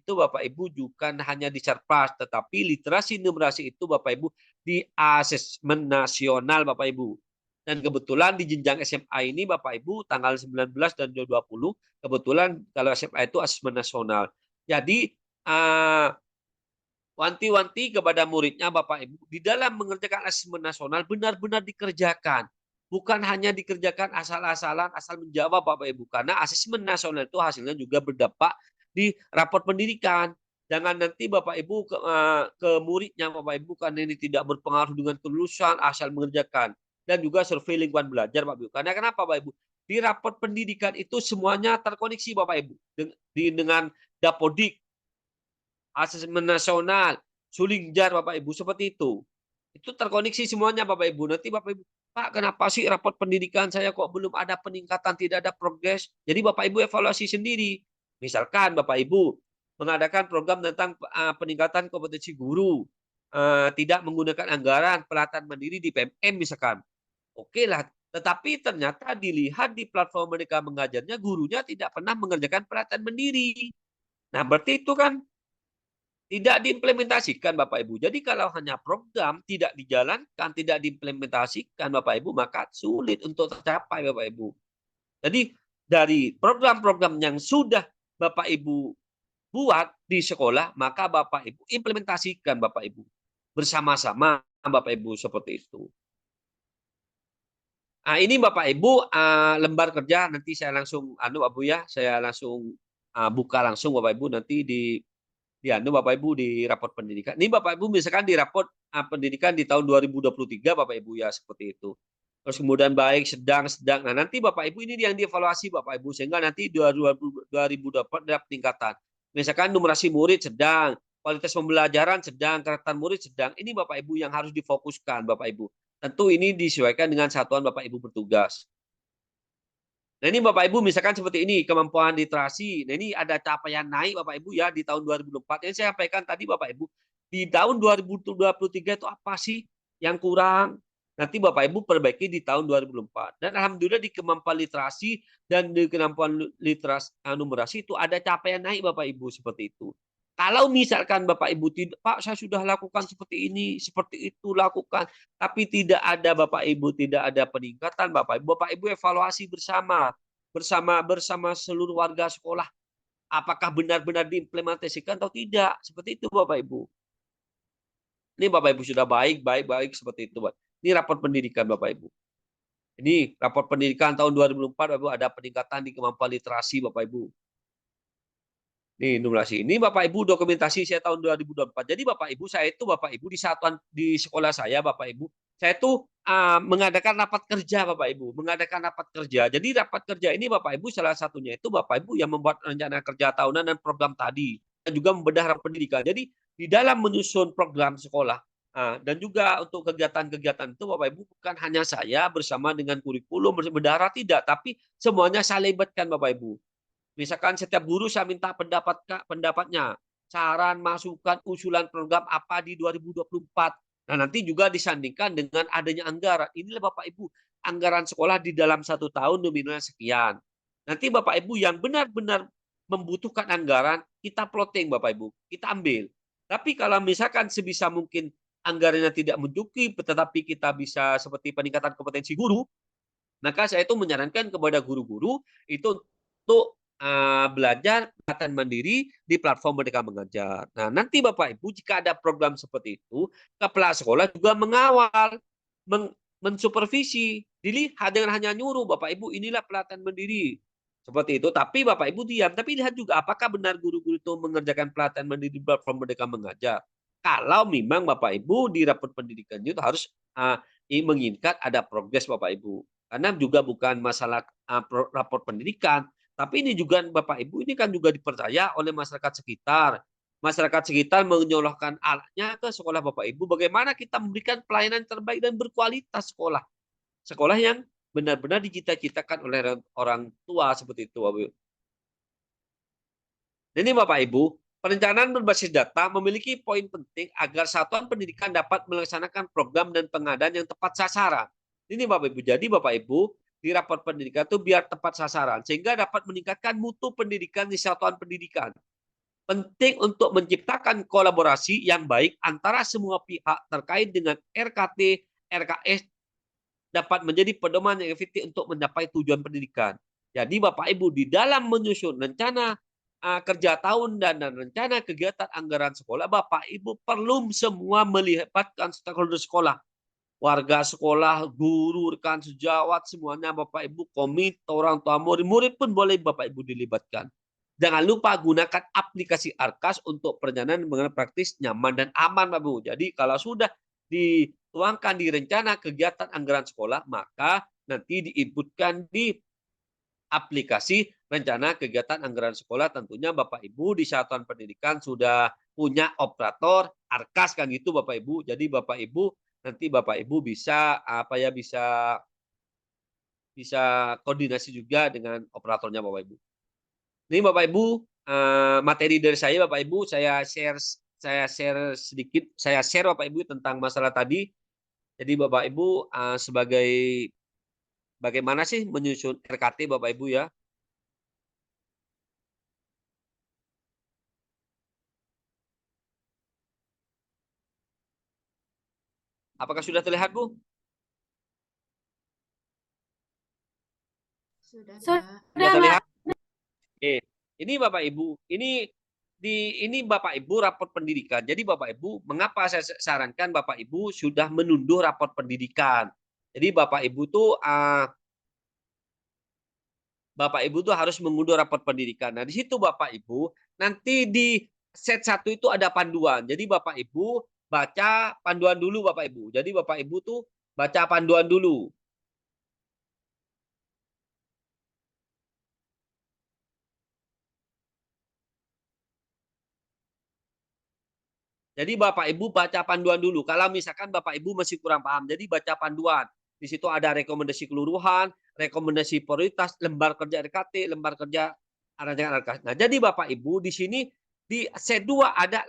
bukan hanya di Sarpras, tetapi literasi numerasi itu Bapak Ibu di asesmen nasional Bapak Ibu. Dan kebetulan di jenjang SMA ini Bapak Ibu tanggal 19 dan 20 kebetulan kalau SMA itu asesmen nasional. Jadi wanti-wanti kepada muridnya Bapak Ibu di dalam mengerjakan asesmen nasional benar-benar dikerjakan. Bukan hanya dikerjakan asal-asalan, asal menjawab Bapak Ibu. Karena asesmen nasional itu hasilnya juga berdampak di raport pendidikan. Jangan nanti Bapak Ibu ke muridnya Bapak Ibu karena ini tidak berpengaruh dengan kelulusan asal mengerjakan. dan juga survei lingkungan belajar Bapak Ibu. Karena kenapa Bapak Ibu? Di rapot pendidikan itu semuanya terkoneksi Bapak Ibu dengan Dapodik, asesmen nasional, Sulingjar Bapak Ibu, seperti itu. Itu terkoneksi semuanya Bapak Ibu. Nanti Bapak Ibu, Pak, kenapa sih rapot pendidikan saya kok belum ada peningkatan, tidak ada progres? Jadi Bapak Ibu evaluasi sendiri. Misalkan Bapak Ibu mengadakan program tentang peningkatan kompetensi guru, tidak menggunakan anggaran pelatihan mandiri di PMM misalkan. Oke lah, tetapi ternyata dilihat di platform mereka mengajarnya, gurunya tidak pernah mengerjakan pelatihan mandiri. Nah, berarti itu kan tidak diimplementasikan Bapak Ibu. Jadi kalau hanya program tidak dijalankan, tidak diimplementasikan Bapak Ibu, maka sulit untuk tercapai Bapak Ibu. Jadi dari program-program yang sudah Bapak Ibu buat di sekolah, maka Bapak Ibu implementasikan Bapak Ibu. Bersama-sama Bapak Ibu seperti itu. Nah, ini Bapak Ibu lembar kerja nanti saya langsung Bapak Ibu ya, saya langsung buka langsung Bapak Ibu nanti di Bapak Ibu di raport pendidikan. Ini Bapak Ibu misalkan di raport pendidikan di tahun 2023 Bapak Ibu ya seperti itu. Terus kemudian baik, sedang. Nah, nanti Bapak Ibu ini yang dievaluasi Bapak Ibu sehingga nanti 2024 ada peningkatan. Misalkan numerasi murid sedang, kualitas pembelajaran sedang, kegiatan murid sedang. Ini Bapak Ibu yang harus difokuskan Bapak Ibu. Tentu ini disesuaikan dengan satuan Bapak Ibu bertugas. Nah, ini Bapak Ibu misalkan seperti ini, kemampuan literasi. Nah, ini ada capaian naik Bapak Ibu ya di tahun 2024. Yang saya sampaikan tadi Bapak Ibu, di tahun 2023 itu apa sih yang kurang? Nanti Bapak Ibu perbaiki di tahun 2024. Dan alhamdulillah di kemampuan literasi dan di kemampuan literasi numerasi itu ada capaian naik Bapak Ibu seperti itu. Kalau misalkan Bapak Ibu tidak, Pak, saya sudah lakukan seperti ini, seperti itu lakukan, tapi tidak ada Bapak Ibu, tidak ada peningkatan Bapak Ibu evaluasi bersama seluruh warga sekolah. Apakah benar-benar diimplementasikan atau tidak? Seperti itu Bapak Ibu. Ini Bapak Ibu sudah baik seperti itu, Pak. Ini raport pendidikan Bapak Ibu. Ini raport pendidikan tahun 2004 Bapak Ibu ada peningkatan di kemampuan literasi Bapak Ibu. Nih, numerasi. Ini Bapak Ibu dokumentasi saya tahun 2024. Jadi Bapak Ibu, saya itu Bapak Ibu di satuan di sekolah saya Bapak Ibu, saya itu mengadakan rapat kerja Bapak Ibu, mengadakan rapat kerja. Jadi rapat kerja ini Bapak Ibu salah satunya itu Bapak Ibu yang membuat rencana kerja tahunan dan program tadi dan juga membedah rapor pendidikan. Jadi di dalam menyusun program sekolah dan juga untuk kegiatan-kegiatan itu Bapak Ibu bukan hanya saya bersama dengan kurikulum bendahara tidak, tapi semuanya saya libatkan Bapak Ibu. Misalkan setiap guru saya minta pendapatnya, saran, masukan, usulan program apa di 2024. Nah, nanti juga disandingkan dengan adanya anggaran. Inilah Bapak Ibu, anggaran sekolah di dalam 1 tahun nominalnya sekian. Nanti Bapak Ibu yang benar-benar membutuhkan anggaran, kita plotting Bapak Ibu, kita ambil. Tapi kalau misalkan sebisa mungkin anggarannya tidak mencukupi, tetapi kita bisa seperti peningkatan kompetensi guru, maka saya itu menyarankan kepada guru-guru itu untuk belajar pelatihan mandiri di platform Merdeka Mengajar. Nah, nanti Bapak Ibu jika ada program seperti itu, kepala sekolah juga mengawal, mensupervisi, dilihat dengan hanya nyuruh Bapak Ibu inilah pelatihan mandiri. Seperti itu, tapi Bapak Ibu diam. Tapi lihat juga apakah benar guru-guru itu mengerjakan pelatihan mandiri di platform Merdeka Mengajar. Kalau memang Bapak Ibu di rapor pendidikan itu harus menginginkan ada progres Bapak Ibu. Karena juga bukan masalah rapor pendidikan, tapi ini juga Bapak Ibu ini kan juga dipercaya oleh masyarakat sekitar. Masyarakat sekitar menyolokkan anaknya ke sekolah Bapak Ibu. Bagaimana kita memberikan pelayanan terbaik dan berkualitas sekolah. Sekolah yang benar-benar dicita-citakan oleh orang tua seperti itu Bapak Ibu. Ini Bapak Ibu, perencanaan berbasis data memiliki poin penting agar satuan pendidikan dapat melaksanakan program dan pengadaan yang tepat sasaran. Ini Bapak Ibu. Jadi Bapak Ibu, di rapor pendidikan itu biar tepat sasaran sehingga dapat meningkatkan mutu pendidikan di satuan pendidikan. Penting untuk menciptakan kolaborasi yang baik antara semua pihak terkait dengan RKT, RKS dapat menjadi pedoman yang efektif untuk mencapai tujuan pendidikan. Jadi Bapak Ibu di dalam menyusun rencana kerja tahun dan rencana kegiatan anggaran sekolah, Bapak Ibu perlu semua melibatkan stakeholder sekolah. Warga sekolah, guru, rekan sejawat, semuanya Bapak Ibu, komite, orang tua murid, murid pun boleh Bapak Ibu dilibatkan. Jangan lupa gunakan aplikasi Arkas untuk perjalanan dengan praktis, nyaman, dan aman Bapak Ibu. Jadi kalau sudah dituangkan di rencana kegiatan anggaran sekolah, maka nanti diinputkan di aplikasi rencana kegiatan anggaran sekolah. Tentunya Bapak Ibu di Satuan Pendidikan sudah punya operator Arkas kan gitu Bapak Ibu. Jadi Bapak Ibu nanti Bapak Ibu bisa bisa koordinasi juga dengan operatornya Bapak Ibu. Ini Bapak Ibu materi dari saya Bapak Ibu, saya share sedikit, saya share Bapak Ibu tentang masalah tadi. Jadi Bapak Ibu sebagai bagaimana sih menyusun RKT Bapak Ibu ya? Apakah sudah terlihat Bu? Sudah, Sudah Mbak. terlihat? Oke. Ini Bapak Ibu, ini Bapak Ibu raport pendidikan. Jadi Bapak Ibu, mengapa saya sarankan Bapak Ibu sudah menunduh raport pendidikan. Jadi Bapak Ibu tuh harus mengunduh raport pendidikan. Nah, di situ Bapak Ibu nanti di set 1 itu ada panduan. Jadi Bapak Ibu baca panduan dulu Bapak Ibu. Jadi Bapak Ibu tuh baca panduan dulu. Jadi Bapak Ibu baca panduan dulu. Kalau misalkan Bapak Ibu masih kurang paham, jadi baca panduan. Di situ ada rekomendasi keseluruhan, rekomendasi prioritas, lembar kerja RKT, lembar kerja rancangan RKT. Nah, jadi Bapak Ibu di sini di set 2 ada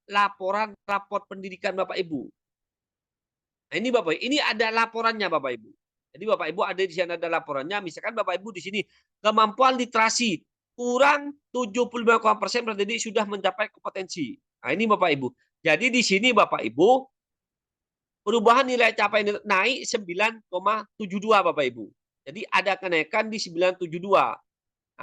laporan raport pendidikan Bapak Ibu. Nah, ini Bapak, ini ada laporannya Bapak Ibu. Jadi Bapak Ibu ada di sini ada laporannya. Misalkan Bapak Ibu di sini kemampuan literasi kurang 75% berarti sudah mencapai kompetensi. Nah, ini Bapak Ibu. Jadi di sini Bapak Ibu perubahan nilai capaian naik 9,72 Bapak Ibu. Jadi ada kenaikan di 972.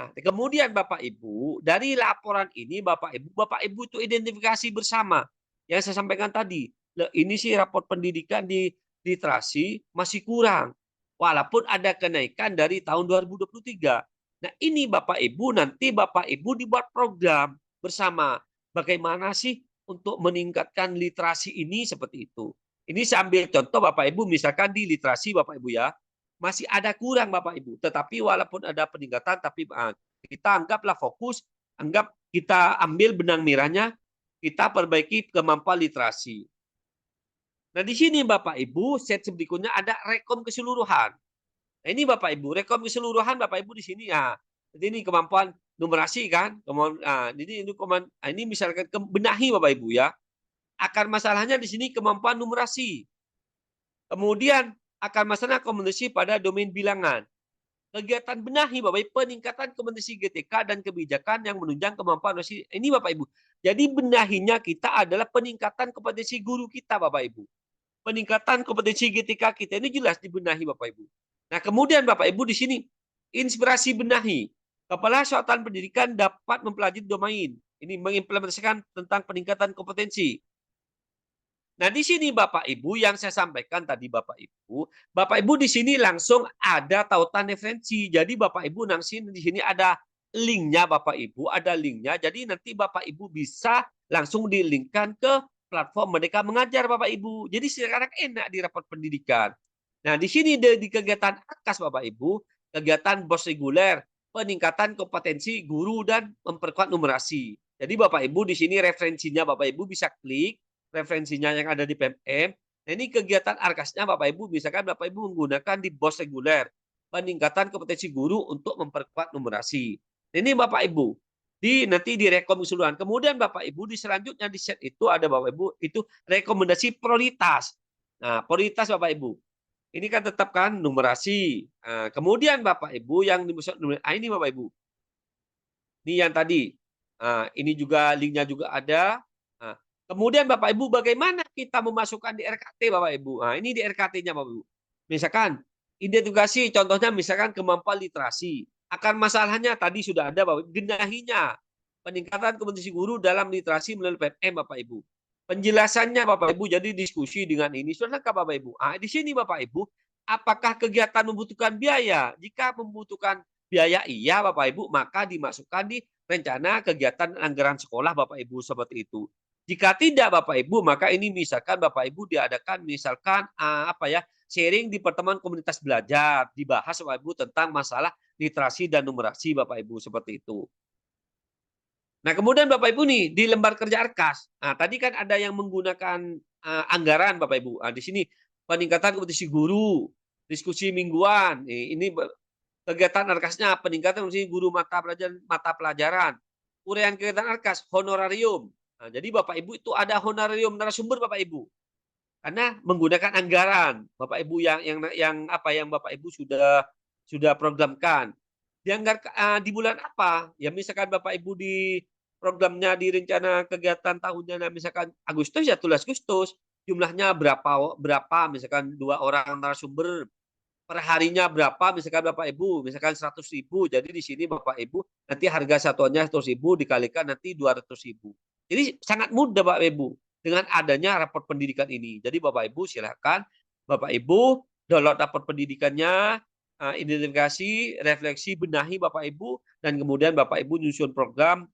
Nah, kemudian Bapak Ibu dari laporan ini Bapak Ibu itu identifikasi bersama yang saya sampaikan tadi. Ini sih raport pendidikan di literasi masih kurang. Walaupun ada kenaikan dari tahun 2023. Nah, ini Bapak Ibu nanti Bapak Ibu dibuat program bersama. Bagaimana sih untuk meningkatkan literasi ini seperti itu. Ini saya ambil contoh Bapak Ibu, misalkan di literasi Bapak Ibu ya, masih ada kurang Bapak Ibu. Tetapi walaupun ada peningkatan, tapi kita anggaplah fokus, anggap kita ambil benang merahnya, kita perbaiki kemampuan literasi. Nah di sini Bapak Ibu, set berikutnya ada rekom keseluruhan. Nah ini Bapak Ibu, rekom keseluruhan Bapak Ibu di sini ya. Jadi ini kemampuan numerasi kan, ini misalkan benahi Bapak Ibu ya. Akar masalahnya di sini kemampuan numerasi. Kemudian akar masalah komunikasi pada domain bilangan. Kegiatan benahi Bapak Ibu, peningkatan kompetensi GTK dan kebijakan yang menunjang kemampuan numerasi. Ini Bapak Ibu. Jadi benahinya kita adalah peningkatan kompetensi guru kita Bapak Ibu. Peningkatan kompetensi GTK kita ini jelas dibenahi Bapak Ibu. Nah, kemudian Bapak Ibu di sini inspirasi benahi. Kepala Satuan Pendidikan dapat mempelajari domain. Ini mengimplementasikan tentang peningkatan kompetensi. Nah, di sini Bapak Ibu yang saya sampaikan tadi Bapak Ibu di sini langsung ada tautan referensi. Jadi Bapak Ibu nanti di sini ada linknya Bapak Ibu, ada linknya. Jadi nanti Bapak Ibu bisa langsung dilinkkan ke platform Merdeka Mengajar Bapak Ibu. Jadi sekarang enak di raport pendidikan. Nah, di sini di kegiatan AKAS Bapak Ibu, kegiatan BOS reguler, peningkatan kompetensi guru dan memperkuat numerasi. Jadi Bapak Ibu di sini referensinya Bapak Ibu bisa klik referensinya yang ada di PMM. Nah, ini kegiatan ARKAS-nya Bapak Ibu, misalkan Bapak Ibu menggunakan di BOS reguler, peningkatan kompetensi guru untuk memperkuat numerasi. Ini Bapak Ibu, nanti direkom keseluruhan. Kemudian Bapak Ibu di selanjutnya di set itu ada Bapak Ibu, itu rekomendasi prioritas. Nah, prioritas Bapak Ibu. Ini kan tetapkan numerasi. Nah, kemudian Bapak Ibu yang dimaksud ini Bapak Ibu. Ini yang tadi. Nah, ini juga linknya juga ada. Nah, kemudian Bapak Ibu bagaimana kita memasukkan di RKT Bapak Ibu. Nah, ini di RKT-nya Bapak Ibu. Misalkan identifikasi contohnya misalkan kemampuan literasi. Akar masalahnya tadi sudah ada Bapak Ibu. Benahinya. Peningkatan kompetensi guru dalam literasi melalui PMM Bapak Ibu. Penjelasannya Bapak Ibu jadi diskusi dengan ini. Sudah lengkap Bapak Ibu. Nah, di sini Bapak Ibu, apakah kegiatan membutuhkan biaya? Jika membutuhkan biaya iya Bapak Ibu, maka dimasukkan di rencana kegiatan anggaran sekolah Bapak Ibu seperti itu. Jika tidak Bapak Ibu, maka ini misalkan Bapak Ibu diadakan misalkan sharing di pertemuan komunitas belajar, dibahas Bapak Ibu tentang masalah literasi dan numerasi Bapak Ibu seperti itu. Nah, kemudian Bapak Ibu nih di lembar kerja Arkas. Nah, tadi kan ada yang menggunakan anggaran Bapak Ibu. Nah, di sini peningkatan kompetisi guru, diskusi mingguan. Ini kegiatan Arkasnya peningkatan kompetisi guru mata pelajaran. Uraian kegiatan Arkas, honorarium. Nah, jadi Bapak Ibu itu ada honorarium narasumber Bapak Ibu. Karena menggunakan anggaran Bapak Ibu yang Bapak Ibu sudah programkan. Di bulan apa? Ya misalkan Bapak Ibu di programnya di rencana kegiatan tahunnya misalkan Agustus ya tulis Agustus. Jumlahnya berapa misalkan 2 orang narasumber per harinya berapa misalkan Bapak Ibu, misalkan 100.000. Jadi di sini Bapak Ibu nanti harga satuannya 100.000 dikalikan nanti 200.000. Jadi sangat mudah Bapak Ibu dengan adanya rapor pendidikan ini. Jadi Bapak Ibu silakan Bapak Ibu download rapor pendidikannya, identifikasi, refleksi, benahi Bapak Ibu, dan kemudian Bapak Ibu nyusun program.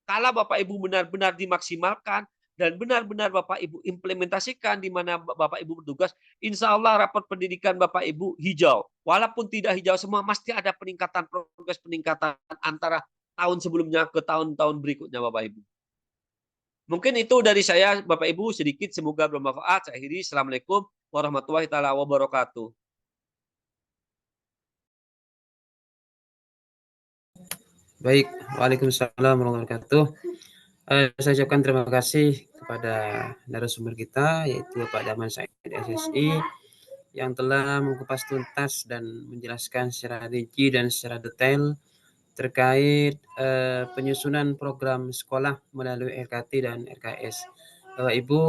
Kalau Bapak Ibu benar-benar dimaksimalkan dan benar-benar Bapak Ibu implementasikan di mana Bapak Ibu bertugas, insya Allah rapor pendidikan Bapak Ibu hijau. Walaupun tidak hijau semua, pasti ada progres peningkatan antara tahun sebelumnya ke tahun-tahun berikutnya Bapak Ibu. Mungkin itu dari saya Bapak Ibu sedikit, semoga bermanfaat. Saya akhiri. Assalamualaikum warahmatullahi wabarakatuh. Baik, waalaikumsalam warahmatullahi wabarakatuh. Saya ucapkan terima kasih kepada narasumber kita, yaitu Pak Daman Said SSI, yang telah mengupas tuntas dan menjelaskan secara rinci dan secara detail terkait penyusunan program sekolah melalui RKT dan RKS. Bapak Ibu,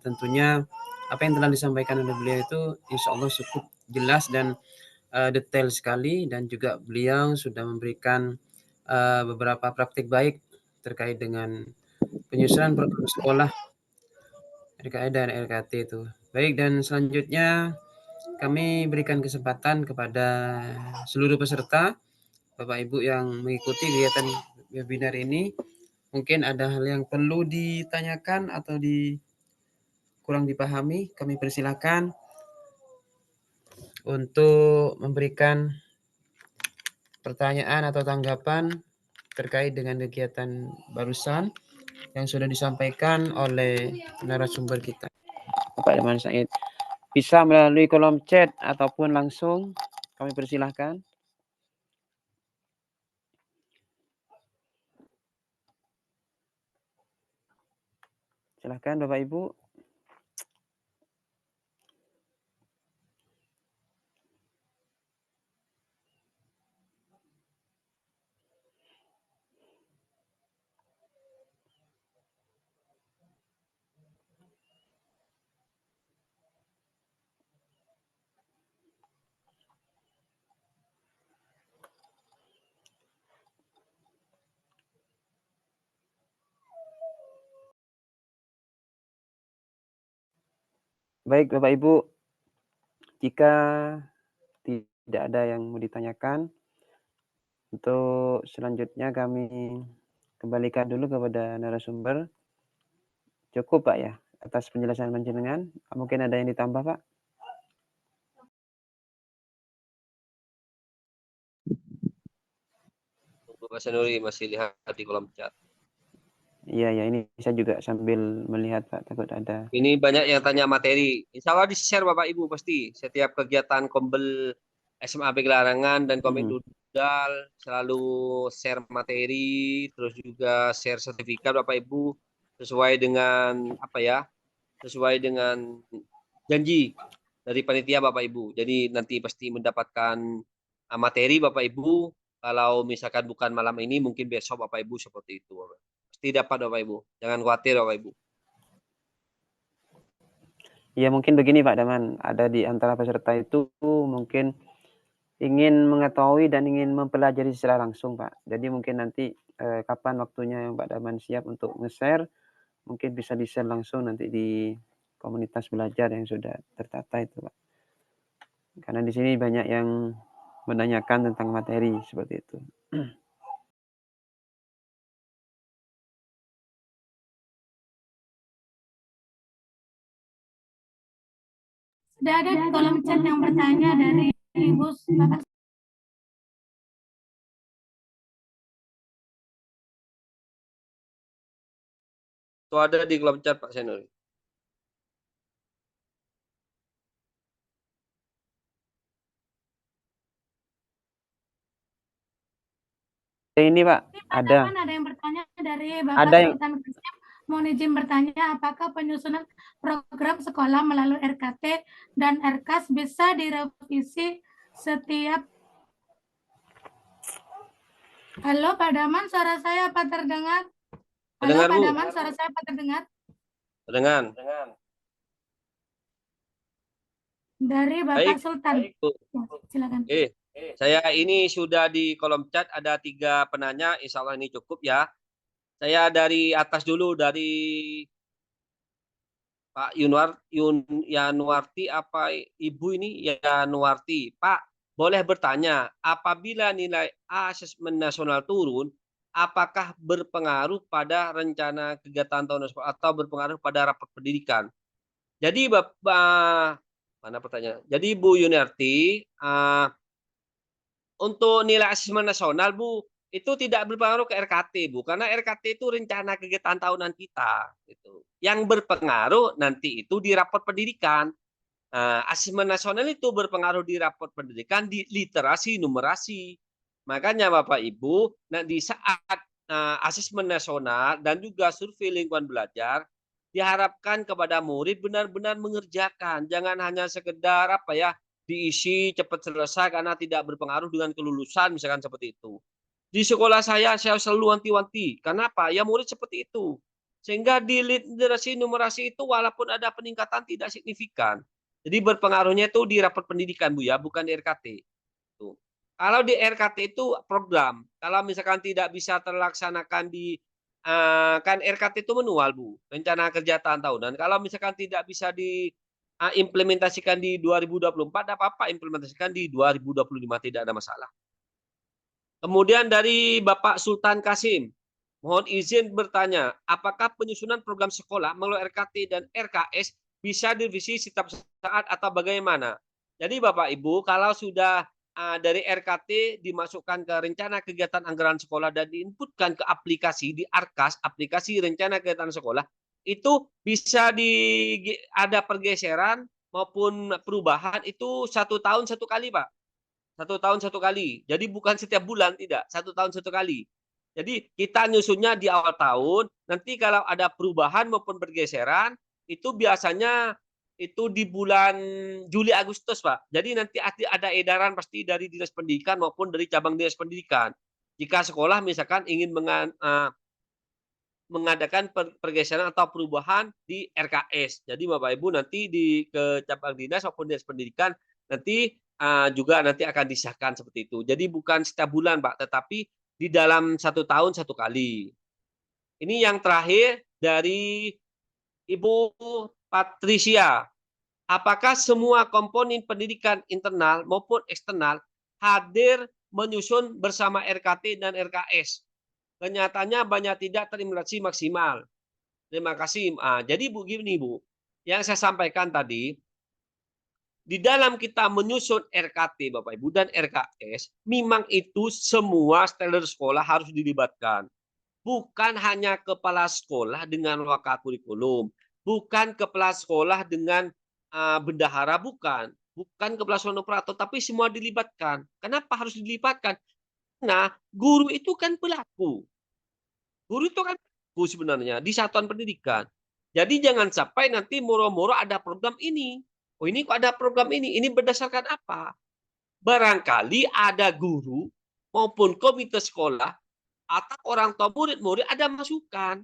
tentunya apa yang telah disampaikan oleh beliau itu insya Allah cukup jelas dan detail sekali, dan juga beliau sudah memberikan beberapa praktik baik terkait dengan penyusunan program sekolah RKE dan RKT itu. Baik, dan selanjutnya kami berikan kesempatan kepada seluruh peserta, Bapak Ibu yang mengikuti kegiatan webinar ini. Mungkin ada hal yang perlu ditanyakan atau kurang dipahami, kami persilakan untuk memberikan pertanyaan atau tanggapan terkait dengan kegiatan barusan yang sudah disampaikan oleh narasumber kita, Bapak Daman Said. Bisa melalui kolom chat ataupun langsung, kami persilahkan. Silahkan Bapak Ibu. Baik Bapak Ibu, jika tidak ada yang mau ditanyakan, untuk selanjutnya kami kembalikan dulu kepada narasumber. Cukup Pak ya atas penjelasan panjenengan. Mungkin ada yang ditambah Pak? Pak Sanuri masih lihat di kolom chat. Iya, ya, ini saya juga sambil melihat Pak, takut ada. Ini banyak yang tanya materi. Insya Allah di-share Bapak Ibu pasti. Setiap kegiatan Kombel SMA Larangan dan Komit Dudal selalu share materi, terus juga share sertifikat Bapak Ibu sesuai dengan sesuai dengan janji dari panitia Bapak Ibu. Jadi nanti pasti mendapatkan materi Bapak Ibu. Kalau misalkan bukan malam ini, mungkin besok Bapak Ibu seperti itu. Pasti dapat Bapak Ibu. Jangan khawatir Bapak Ibu. Ya mungkin begini Pak Daman, ada di antara peserta itu mungkin ingin mengetahui dan ingin mempelajari secara langsung Pak. Jadi mungkin nanti kapan waktunya yang Pak Daman siap untuk nge-share, mungkin bisa di-share langsung nanti di komunitas belajar yang sudah tertata itu Pak. Karena di sini banyak yang menanyakan tentang materi seperti itu. Sudah ada di kolom chat yang bertanya dari Ibu Bapak. Itu ada di kolom chat Pak Senuri. Ini Pak, ada. Ada yang bertanya dari Bapak Ada yang Sultan Kasim. Mohon izin bertanya, apakah penyusunan program sekolah melalui RKT dan RKAS bisa direvisi setiap. Halo Pak Daman, suara saya apa terdengar? Halo Terdengar, Pak Bu. Daman, suara saya apa terdengar? Terdengar. Dari Bapak Baik. Sultan. Baik, Bu. Silakan. Saya ini sudah di kolom chat ada 3 penanya, insya Allah ini cukup ya. Saya dari atas dulu, dari Pak Yanuarti apa Ibu ini Yanuarti. Pak, boleh bertanya, apabila nilai asesmen nasional turun, apakah berpengaruh pada rencana kegiatan tahun sekolah atau berpengaruh pada rapat pendidikan? Jadi Bapak, mana pertanyaan? Jadi Bu Yuniarti, untuk nilai asesmen nasional Bu, itu tidak berpengaruh ke RKT Bu, karena RKT itu rencana kegiatan tahunan kita, gitu. Yang berpengaruh nanti itu di rapor pendidikan. Asesmen nasional itu berpengaruh di rapor pendidikan, di literasi, numerasi. Makanya Bapak Ibu, nah di saat asesmen nasional dan juga survei lingkungan belajar, diharapkan kepada murid benar-benar mengerjakan, jangan hanya sekedar diisi cepat selesai karena tidak berpengaruh dengan kelulusan, misalkan seperti itu. Di sekolah saya selalu wanti-wanti. Kenapa? Ya murid seperti itu. Sehingga di literasi numerasi itu walaupun ada peningkatan tidak signifikan. Jadi berpengaruhnya itu di rapor pendidikan Bu ya, bukan di RKT. Tuh. Kalau di RKT itu program. Kalau misalkan tidak bisa terlaksanakan di kan RKT itu manual Bu, rencana kerja tahunan. Kalau misalkan tidak bisa implementasikan di 2024, tidak apa-apa implementasikan di 2025, tidak ada masalah. Kemudian dari Bapak Sultan Kasim, mohon izin bertanya, apakah penyusunan program sekolah melalui RKT dan RKS bisa direvisi setiap saat atau bagaimana? Jadi Bapak Ibu, kalau sudah dari RKT dimasukkan ke rencana kegiatan anggaran sekolah dan diinputkan ke aplikasi di ARKAS, aplikasi rencana kegiatan sekolah, itu bisa ada pergeseran maupun perubahan itu 1 tahun 1 kali, Pak. 1 tahun 1 kali. Jadi bukan setiap bulan, tidak. 1 tahun 1 kali. Jadi kita nyusunnya di awal tahun, nanti kalau ada perubahan maupun pergeseran, itu biasanya itu di bulan Juli Agustus, Pak. Jadi nanti ada edaran pasti dari Dinas Pendidikan maupun dari cabang Dinas Pendidikan. Jika sekolah misalkan ingin mengadakan pergeseran atau perubahan di RKS. Jadi Bapak Ibu nanti ke cabang dinas maupun Dinas Pendidikan nanti juga nanti akan disahkan seperti itu. Jadi bukan setiap bulan Pak, tetapi di dalam 1 tahun 1 kali. Ini yang terakhir dari Ibu Patricia. Apakah semua komponen pendidikan internal maupun eksternal hadir menyusun bersama RKT dan RKS? Kenyataannya banyak tidak terimplementasi maksimal. Terima kasih. Jadi Bu gini Bu, yang saya sampaikan tadi, di dalam kita menyusun RKT Bapak Ibu dan RKS, memang itu semua stakeholder sekolah harus dilibatkan. Bukan hanya kepala sekolah dengan waka kurikulum, bukan kepala sekolah dengan bendahara, bukan kepala sekolah operator, tapi semua dilibatkan. Kenapa harus dilibatkan? Nah, guru itu kan pelaku. Guru itu kan pelaku sebenarnya di satuan pendidikan. Jadi jangan sampai nanti moro-moro ada program ini. Oh ini kok ada program ini berdasarkan apa? Barangkali ada guru maupun komite sekolah atau orang tua murid-murid ada masukan.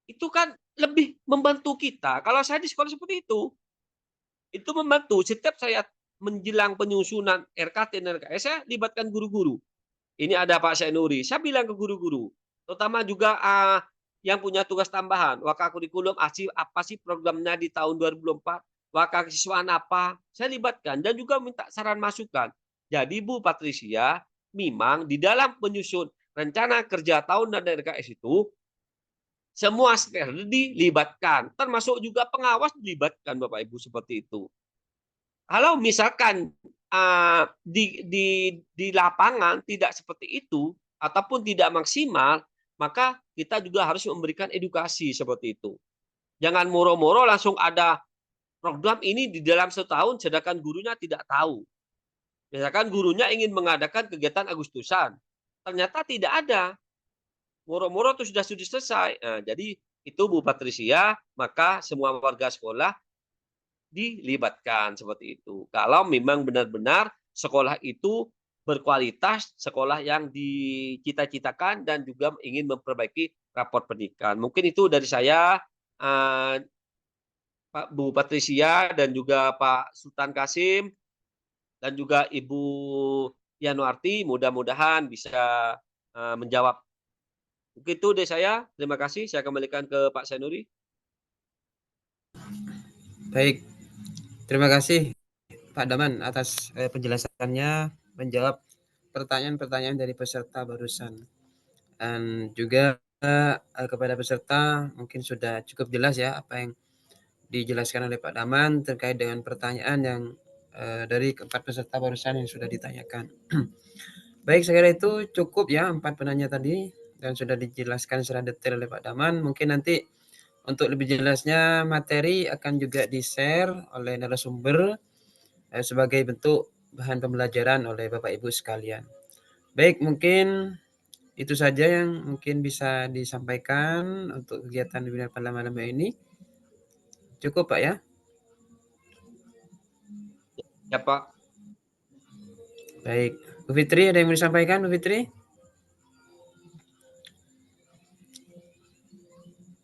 Itu kan lebih membantu kita. Kalau saya di sekolah seperti itu membantu. Setiap saya menjelang penyusunan RKT dan RKS, saya libatkan guru-guru. Ini ada Pak Senuri, saya bilang ke guru-guru, terutama juga yang punya tugas tambahan, waka kurikulum, apa sih programnya di tahun 2024, waka kesiswaan apa, saya libatkan dan juga minta saran masukan. Jadi Bu Patricia, memang di dalam penyusun rencana kerja tahunan dan RKS itu semua stakeholder dilibatkan, termasuk juga pengawas dilibatkan Bapak Ibu seperti itu. Kalau misalkan di lapangan tidak seperti itu ataupun tidak maksimal, maka kita juga harus memberikan edukasi seperti itu. Jangan moro-moro langsung ada program ini di dalam setahun, sedangkan gurunya tidak tahu. Misalkan gurunya ingin mengadakan kegiatan Agustusan, ternyata tidak ada. Moro-moro itu sudah selesai. Nah, jadi itu Bu Patricia, maka semua warga sekolah dilibatkan seperti itu. Kalau memang benar-benar sekolah itu berkualitas, sekolah yang dicita-citakan dan juga ingin memperbaiki rapor pendidikan. Mungkin itu dari saya, Pak Bu Patricia dan juga Pak Sultan Kasim dan juga Ibu Yanuarti, mudah-mudahan bisa menjawab. Mungkin itu dari saya. Terima kasih. Saya kembalikan ke Pak Senuri. Baik, terima kasih Pak Daman atas penjelasannya, menjawab pertanyaan-pertanyaan dari peserta barusan. Dan juga kepada peserta mungkin sudah cukup jelas ya apa yang dijelaskan oleh Pak Daman terkait dengan pertanyaan yang dari keempat peserta barusan yang sudah ditanyakan. Baik, saya kira itu cukup ya 4 penanya tadi dan sudah dijelaskan secara detail oleh Pak Daman. Mungkin nanti untuk lebih jelasnya materi akan juga di-share oleh narasumber sebagai bentuk bahan pembelajaran oleh Bapak Ibu sekalian. Baik, mungkin itu saja yang mungkin bisa disampaikan untuk kegiatan webinar pada malam ini. Cukup Pak ya? Ya Pak. Baik, Bu Fitri ada yang mau disampaikan Bu Fitri?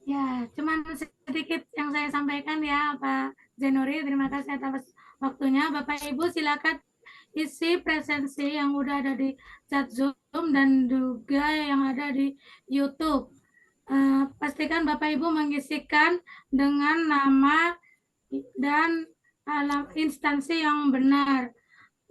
Ya, cuman sedikit yang saya sampaikan ya Pak Zainuri. Terima kasih atas waktunya. Bapak Ibu silakan isi presensi yang udah ada di chat Zoom dan juga yang ada di YouTube. Pastikan Bapak Ibu mengisikan dengan nama dan instansi yang benar.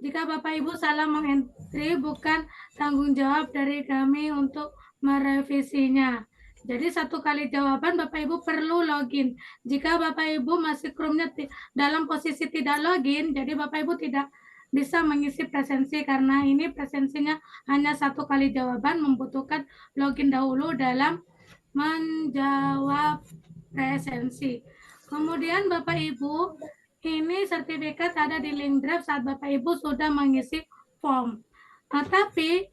Jika Bapak Ibu salah mengentri, bukan tanggung jawab dari kami untuk merevisinya. Jadi 1 kali jawaban Bapak Ibu perlu login. Jika Bapak Ibu masih Chrome-nya dalam posisi tidak login, jadi Bapak Ibu tidak bisa mengisi presensi karena ini presensinya hanya 1 kali jawaban, membutuhkan login dahulu dalam menjawab presensi. Kemudian Bapak Ibu, ini sertifikat ada di link drive saat Bapak Ibu sudah mengisi form. Tapi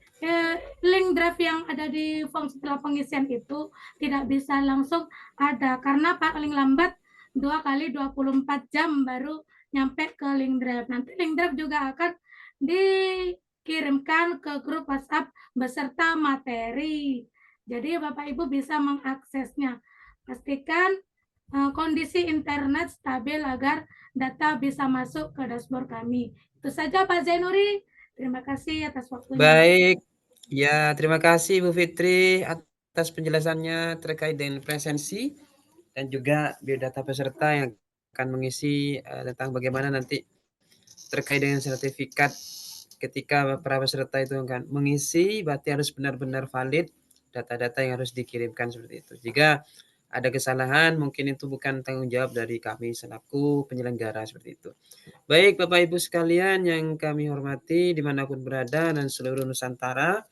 link drive yang ada di form setelah pengisian itu tidak bisa langsung ada karena paling lambat 2 kali 24 jam baru nyampe ke link drive. Nanti link drive juga akan dikirimkan ke grup WhatsApp beserta materi. Jadi Bapak Ibu bisa mengaksesnya. Pastikan kondisi internet stabil agar data bisa masuk ke dashboard kami. Itu saja Pak Zainuri. Terima kasih atas waktunya. Baik, ya terima kasih Bu Fitri atas penjelasannya terkait dengan presensi dan juga biodata peserta yang akan mengisi tentang bagaimana nanti terkait dengan sertifikat ketika para peserta itu akan mengisi, berarti harus benar-benar valid data-data yang harus dikirimkan seperti itu. Jika ada kesalahan, mungkin itu bukan tanggung jawab dari kami selaku penyelenggara seperti itu. Baik Bapak Ibu sekalian yang kami hormati dimanapun berada dan seluruh Nusantara,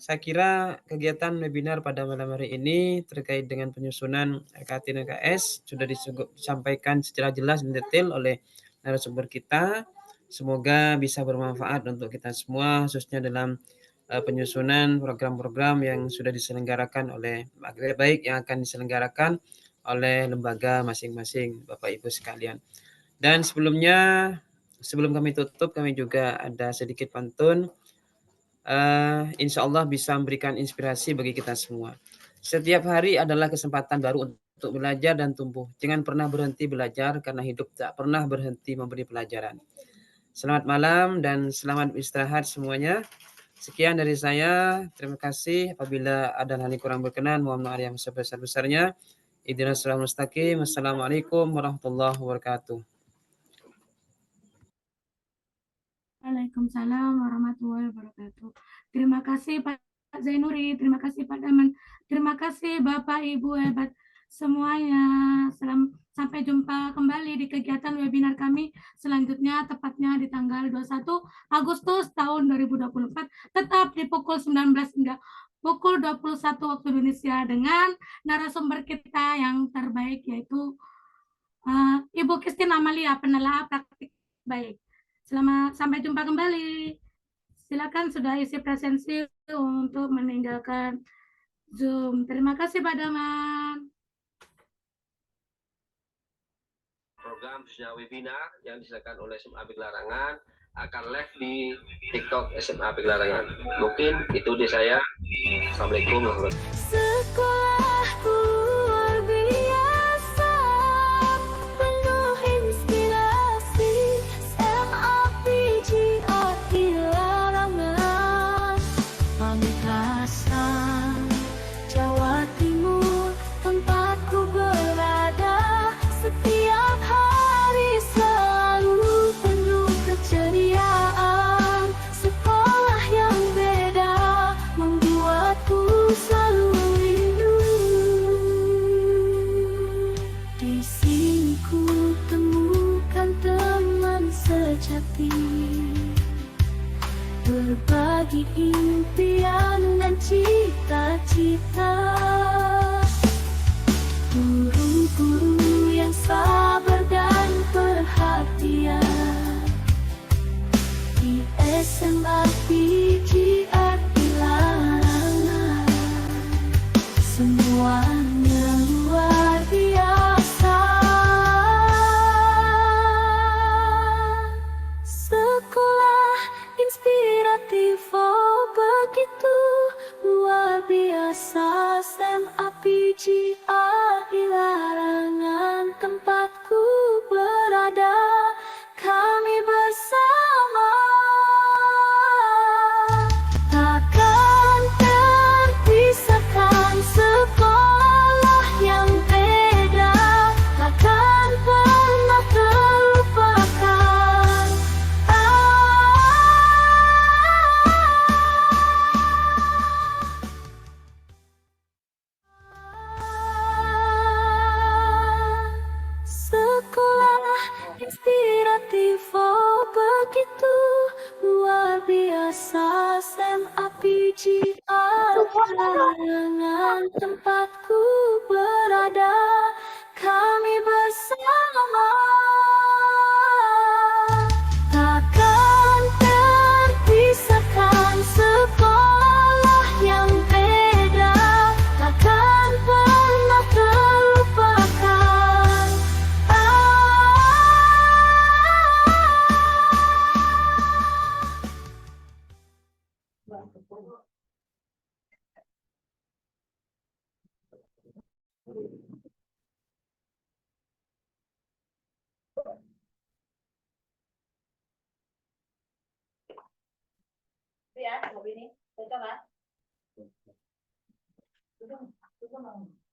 saya kira kegiatan webinar pada malam hari ini terkait dengan penyusunan RKT dan KS sudah disampaikan secara jelas dan detail oleh narasumber kita. Semoga bisa bermanfaat untuk kita semua, khususnya dalam penyusunan program-program yang sudah diselenggarakan oleh baik yang akan diselenggarakan oleh lembaga masing-masing Bapak Ibu sekalian. Dan sebelumnya, sebelum kami tutup, kami juga ada sedikit pantun. Insya Allah bisa memberikan inspirasi bagi kita semua. Setiap hari adalah kesempatan baru untuk belajar dan tumbuh. Jangan pernah berhenti belajar karena hidup tak pernah berhenti memberi pelajaran. Selamat malam dan selamat istirahat semuanya. Sekian dari saya. Terima kasih. Apabila ada hal yang kurang berkenan, mohon maaf yang sebesar-besarnya. Ihdinas siratal mustaqim. Wassalamualaikum warahmatullahi wabarakatuh. Waalaikumsalam warahmatullahi wabarakatuh. Terima kasih Pak Zainuri, terima kasih Pak Daman, terima kasih Bapak Ibu hebat semuanya. Salam Sampai jumpa kembali di kegiatan webinar kami selanjutnya, tepatnya di tanggal 21 Agustus tahun 2024, tetap di pukul 19 hingga pukul 21 waktu Indonesia dengan narasumber kita yang terbaik, yaitu Ibu Christine Amalia, penelaah praktik baik. Sampai jumpa kembali. Silakan sudah isi presensi untuk meninggalkan Zoom. Terima kasih Pak Daman. Program khususnya webinar yang diselenggarakan oleh SMA Pegelarangan akan live di TikTok SMA Pegelarangan. Mungkin itu dari saya. Assalamualaikum warahmatullahi wabarakatuh. Sekolahku luar biasa, penuh inspirasi, SMAPGR Ilarangan, Pamekasan, Jawa Timur, tempatku berada. Setiap hari selalu penuh keceriaan, sekolah yang beda membuatku selalu rindu. Di sini ku temukan teman sejati, berbagi impian dan cita-cita. Guru-guru yang sabar dan perhatian di SMA PGR Ilarangan, semuanya luar biasa. Sekolah inspiratif, oh begitu luar biasa. SMA PGR Ilarangan, tempatku berada, kami bersama. Takkan terpisahkan, sekolah yang beda takkan pernah terlupakan. Sekolah inspiratif, oh begitu luar biasa. SMA PGR Ilarangan, tempatku berada, kami bersama. Takkan terpisahkan, sekolah yang beda takkan pernah terlupakan.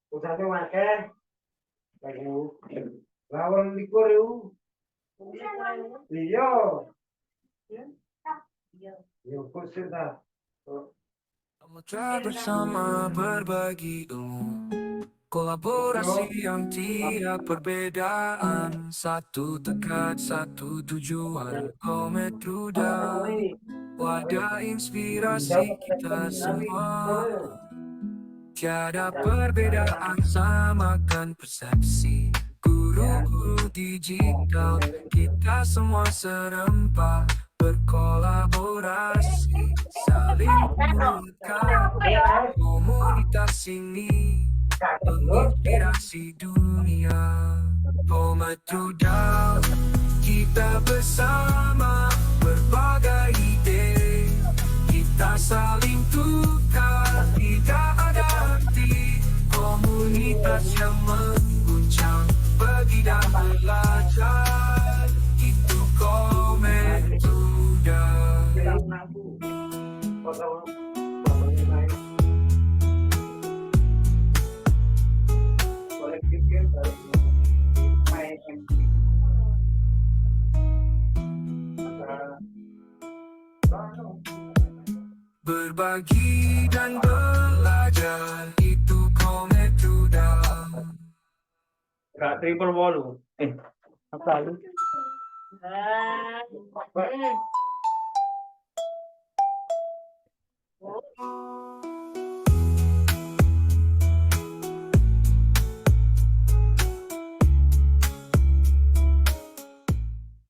Usahanya makan. Lawan likur yuk. Iya. Yo, kusir dah. Samudra bersama berbagi ilmu, kolaborasi yang tiada perbedaan, satu tekad, satu tujuan, Kometruda, wadah inspirasi kita semua. Tiada perbedaan, samakan persepsi, guru-guru digital, kita semua serempak, berkolaborasi, saling menguatkan komunitas ini, menginspirasi dunia. Kometruda, kita bersama, berbagai ide, kita saling tukar, tidak ada arti, komunitas yang mengguncang, pergi dan belajar, itu Kometruda. Berbagi dan belajar, itu Kometruda. Gak triple bolu. Apa lu?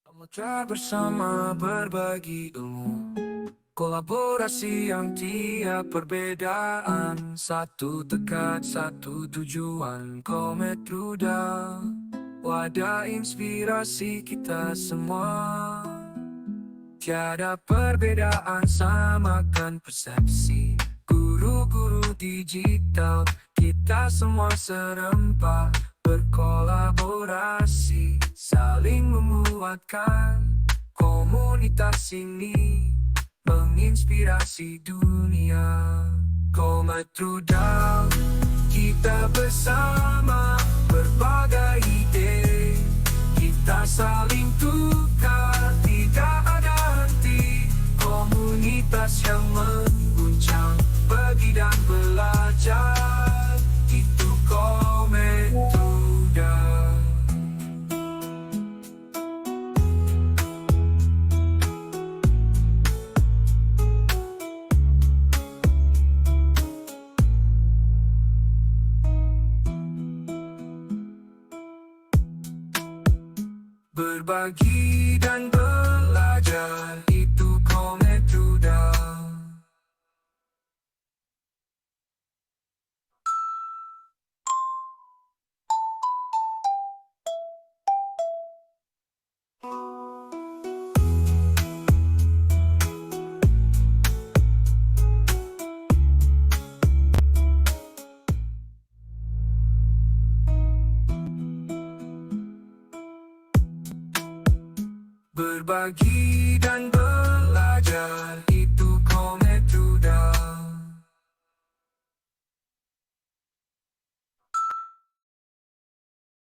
Samudra bersama berbagi ilmu, kolaborasi yang tiap perbedaan, satu tekad, satu tujuan, Komet Ruda, wadah inspirasi kita semua. Tiada perbedaan, samakan persepsi, guru-guru digital, kita semua serempak, berkolaborasi, saling menguatkan. Komunitas ini menginspirasi dunia. Komet Ruda, kita bersama berbagai ide, kita saling tukar, tidak ada henti. Komunitas yang mengguncang, bagi dan belajar, itu Komet Ruda. Berbagi dan belajar, itu Komet Ruda. Berbagi dan belajar,